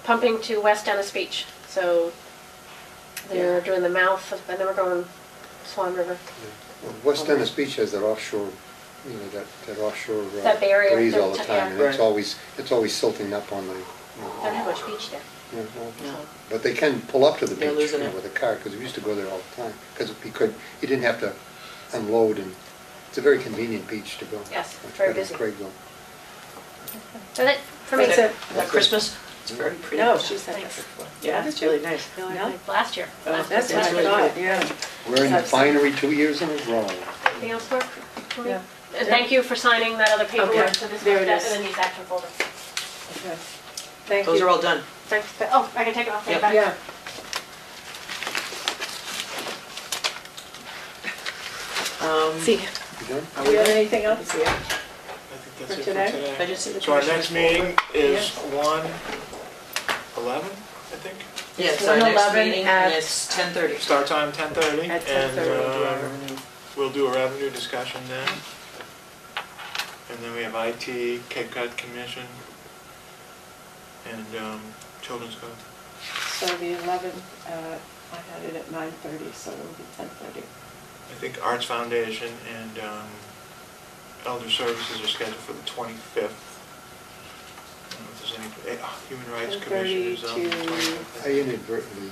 pumping to West Dennis Beach. So they're doing the mouth of, and then we're going Swan River. Well, West Dennis Beach has that offshore, you know, that offshore That barrier, breeze the- all the time, and yeah. it's always silting up on the, you know, Don't have much beach there. yeah, well, No. but they can pull up to the They're beach, losing you know, it. with a car, because we used to go there all the time, because you didn't have to unload, and it's a very convenient beach to go. Yes, That's very better busy. than Craigville. That's it for me. That's it. Is that Christmas? It's very pretty. No, she said that Thanks. before. Yeah, it's really nice. No, No? Last year. Oh, Last That's year. what I really thought, good. yeah. We're in the I've seen- finery 2 years in a row. Anything else, Mark? Yeah. And thank you for signing that other paperwork, Okay, so this there goes it is. in the action folder. Okay. Thank you. Those are all done. Thanks, oh, I can take it off, take Yep. it back. Yeah. See, You done? Are do we you have done? anything else? I think that's For it today? for Did I just see the So our commissioner's next meeting is Yeah. 1/11, I think. Yeah, it's our next 1:11 meeting, at- and it's 10:30. Start time 10:30. At 10:30 And Do our revenue. we'll do a revenue discussion then. And then we have IT, Cape Cod Commission, and Children's Code. So the 11th, I had it at 9:30, so it'll be 10:30. I think Arts Foundation and Elder Services are scheduled for the 25th. I don't know if there's any, Human Rights 10:30 Commission is on the to- 25th. I inadvertently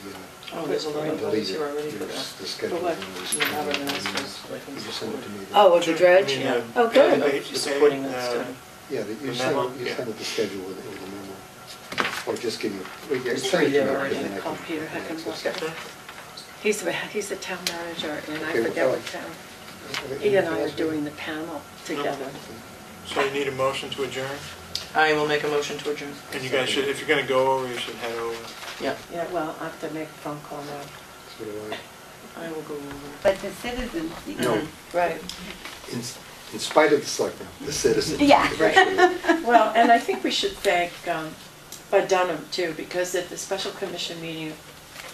Oh, there's a lot of those deleted here already for the that. the schedule. what? was- You have an announcement, like in You just sent it to me. Oh, with the dredge? I mean, Yeah. Oh, good. they- Supporting that they, study. Yeah, The you memo? sent Yeah. it the schedule with a memo. Or just give you, well, yeah, It's send it to right me, there, because right? then I Call can- Peter I can Heckenbrook. access it. He's the town manager, and I Okay, forget well, what town. Okay, He and I anything are else? doing the panel together. So you need a motion to adjourn? I will make a motion to adjourn. And you guys should, if you're gonna go over, you should head over. Yeah, Yeah, well, I have to make a phone call now. So do I. I will go over. But the citizens, No, Right. in spite of the selectmen, the citizens. Yeah. eventually. Well, and I think we should thank Bud Dunham too, because at the special commission meeting,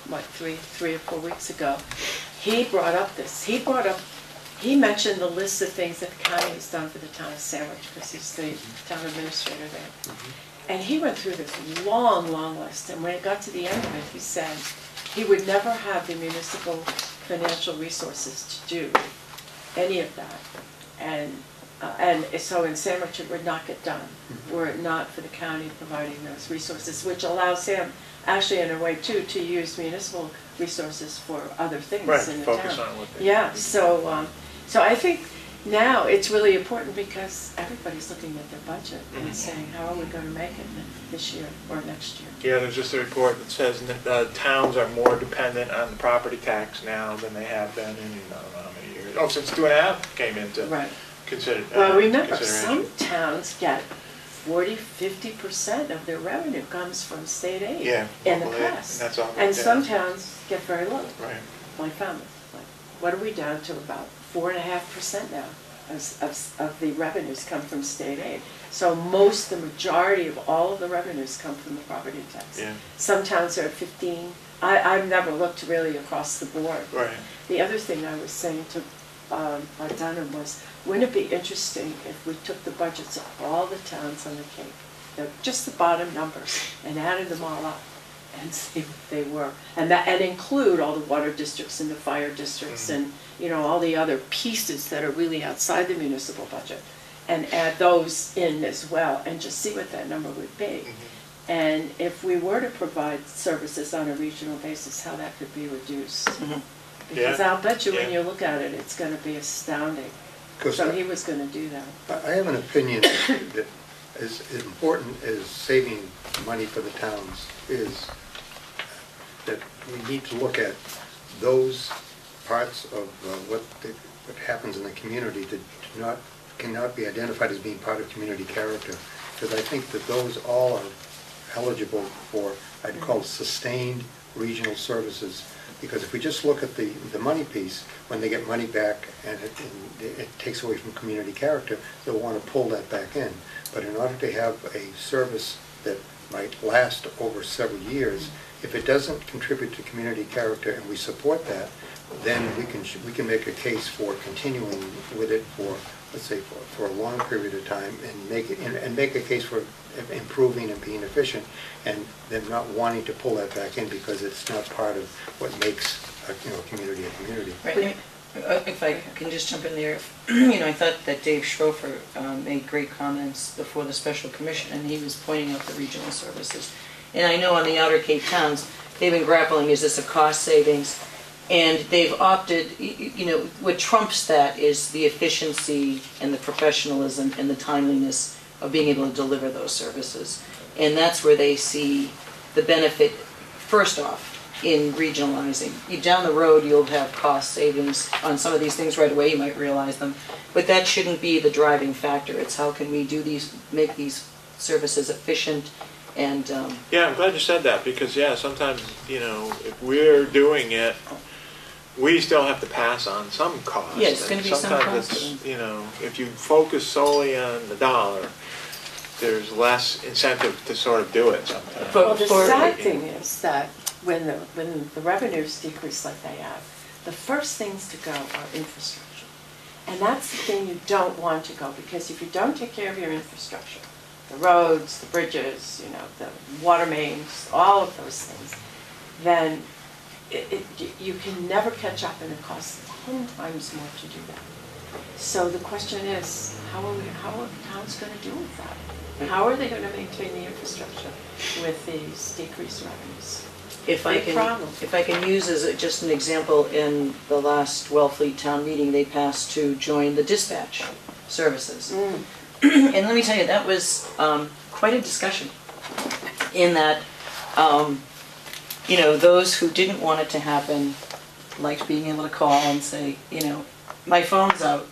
what, three or 4 weeks ago, he brought up this. He mentioned the list of things that the county has done for the town of Sandwich, because he's the town administrator there. And he went through this long, long list, and when it got to the end of it, he said he would never have the municipal financial resources to do any of that. And so in Sandwich, it would not get done, were it not for the county providing those resources, which allows him, actually in a way too, to use municipal resources for other things Right, in the town. focus on what they. Yeah, so I think now it's really important because everybody's looking at their budget and saying, how are we going to make it this year or next year? Yeah, there's just a report that says that towns are more dependent on the property tax now than they have been in, I don't know how many years. Oh, since 2.5 came into Right. consider. Well, remember, consideration. some towns get 40-50% of their revenue comes from state aid Yeah, in the local aid, past. and that's all And good, some yeah. towns get very little, Right. like Falmouth. Like, what are we down to? About 4.5% now of the revenues come from state aid. So the majority of all of the revenues come from the property tax. Yeah. Some towns are at 15. I've never looked really across the board. Right. The other thing I was saying to Dunham was, wouldn't it be interesting if we took the budgets of all the towns on the Cape, just the bottom numbers, and added them all up and see what they were, and include all the water districts and the fire districts and all the other pieces that are really outside the municipal budget, and add those in as well, and just see what that number would be. And if we were to provide services on a regional basis, how that could be reduced. Because Yeah. I'll bet you when Yeah. you look at it, it's going to be astounding. 'Cause So he was going to do that. I have an opinion that as important as saving money for the towns is that we need to look at those parts of what happens in the community that cannot be identified as being part of community character. Because I think that those all are eligible for, I'd call sustained regional services. Because if we just look at the money piece, when they get money back and it takes away from community character, they'll want to pull that back in. But in order to have a service that might last over several years, if it doesn't contribute to community character and we support that, then we can make a case for continuing with it for let's say, for a long period of time and make a case for improving and being efficient, and them not wanting to pull that back in because it's not part of what makes a community a community. Right. If I can just jump in there, I thought that Dave Schrofer made great comments before the special commission, and he was pointing out the regional services. And I know on the outer Cape towns, they've been grappling, is this a cost savings? And they've opted, what trumps that is the efficiency and the professionalism and the timeliness of being able to deliver those services. And that's where they see the benefit, first off, in regionalizing. Down the road, you'll have cost savings on some of these things right away, you might realize them. But that shouldn't be the driving factor. It's how can we do these, make these services efficient and... Yeah, I'm glad you said that, because sometimes, if we're doing it, we still have to pass on some cost. Yeah, it's going to be some cost. It's, if you focus solely on the dollar, there's less incentive to sort of do it sometimes. Well, the sad thing is that when the revenues decrease like they have, the first things to go are infrastructure. And that's the thing you don't want to go, because if you don't take care of your infrastructure, the roads, the bridges, the water mains, all of those things, then you can never catch up, and it costs 10 times more to do that. So the question is, how are towns going to deal with that? How are they going to maintain the infrastructure with these decreased revenues? If I can use as just an example, in the last Wellfleet town meeting, they passed to join the dispatch services. And let me tell you, that was quite a discussion, in that those who didn't want it to happen liked being able to call and say, my phone's out,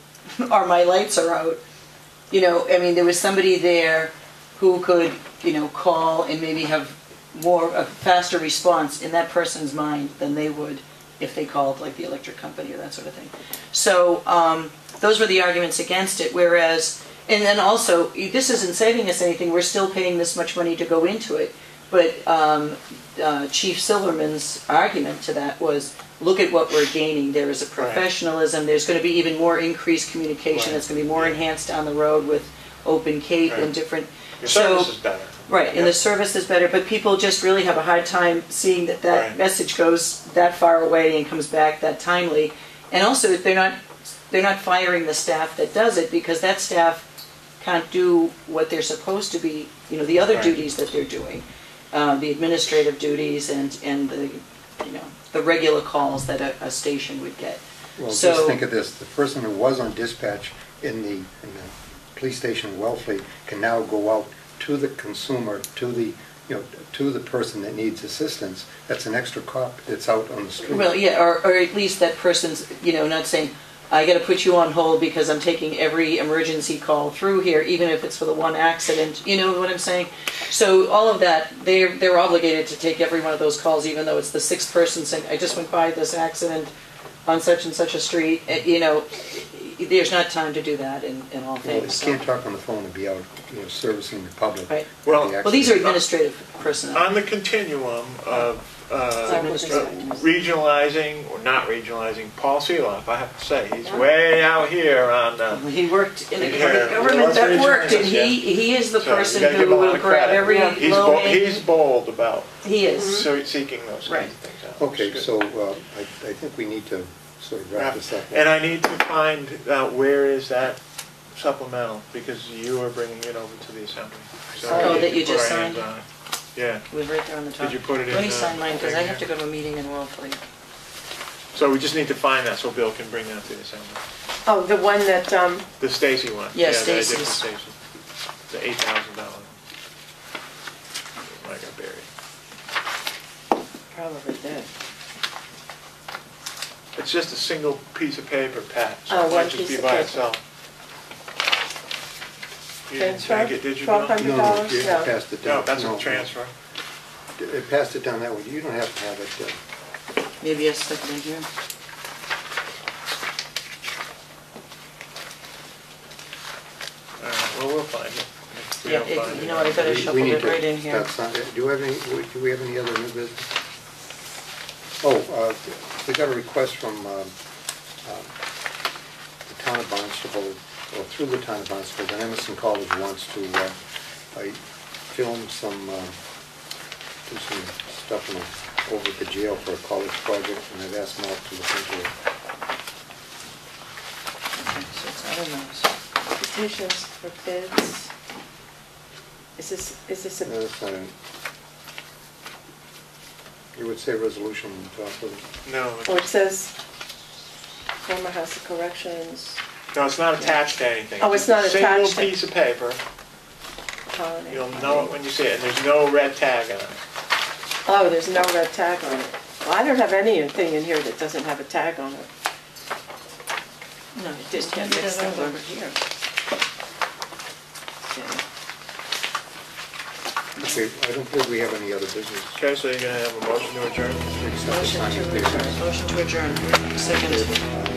or my lights are out. There was somebody there who could, call and maybe have a faster response in that person's mind than they would if they called like the electric company or that sort of thing. So those were the arguments against it, whereas, and then also, this isn't saving us anything, we're still paying this much money to go into it, but Chief Silverman's argument to that was, look at what we're gaining. There is a professionalism, there's going to be even more increased communication, it's going to be more enhanced down the road with Open Cape and different... Your service is better. Right, and the service is better, but people just really have a hard time seeing that message goes that far away and comes back that timely. And also, they're not firing the staff that does it, because that staff can't do what they're supposed to be, the other duties that they're doing, the administrative duties and the regular calls that a station would get. Well, just think of this: the person who was on dispatch in the police station in Wellfleet can now go out to the consumer, to the person that needs assistance. That's an extra cop that's out on the street. Well, yeah, or at least that person's, not saying, I got to put you on hold because I'm taking every emergency call through here, even if it's for the one accident. You know what I'm saying? So all of that, they're obligated to take every one of those calls, even though it's the sixth person saying, I just went by this accident on such and such a street. There's not time to do that in all things. Well, you can't talk on the phone and be out, servicing the public. Right. Well, these are administrative personnel. On the continuum of regionalizing or not regionalizing, Paul Seeloff, I have to say, he's way out here on... he worked in a government that worked, and he is the person who will grab every low hanging... He's bold about seeking those kinds of things out. Okay, so I think we need to sort of wrap this up. And I need to find out where is that supplemental, because you are bringing it over to the assembly. So that you just signed? Yeah. It was right there on the top. Did you put it in? Let me sign mine, because I have to go to a meeting in Wellfleet. So we just need to find that so Bill can bring that to the assembly. Oh, the one that, The Stacy one. Yeah, Stacy's. Stacy's. The $8,000. I got buried. probably did. It's just a single piece of paper, Pat, so Oh, it one might just piece be of by paper. itself. You didn't Transfer? take it, did you, Bill? $1,200? No, you No. passed it No, down. that's a transfer. It passed it down that way. You don't have to have it. Maybe a second in here. All right, well, we'll find it. If we Yeah, don't find you know what, I better shuffle it right in here. Do we have any other new business? Oh, we got a request from the town of Barnstable or through the town of Barnstable, that Emerson College wants to film some, do some stuff over at the jail for a college project, and I've asked Mark to look into it. Okay, so it's out of those. Petitions for bids. Is this a? No, that's not it. You would say resolution on top of it. No, Oh, it says former House of Corrections, no, it's not attached to anything. Oh, it's not a single attached to- piece of paper. holiday. You'll know it when you see it, and there's no red tag on it. Oh, there's no red tag on it. Well, I don't have anything in here that doesn't have a tag on it. No, it just can't mix them over here. Okay, I don't believe we have any other business. Okay, so you're gonna have a motion to adjourn? Except the Motion signing to of papers. adjourn. Motion to adjourn. Second.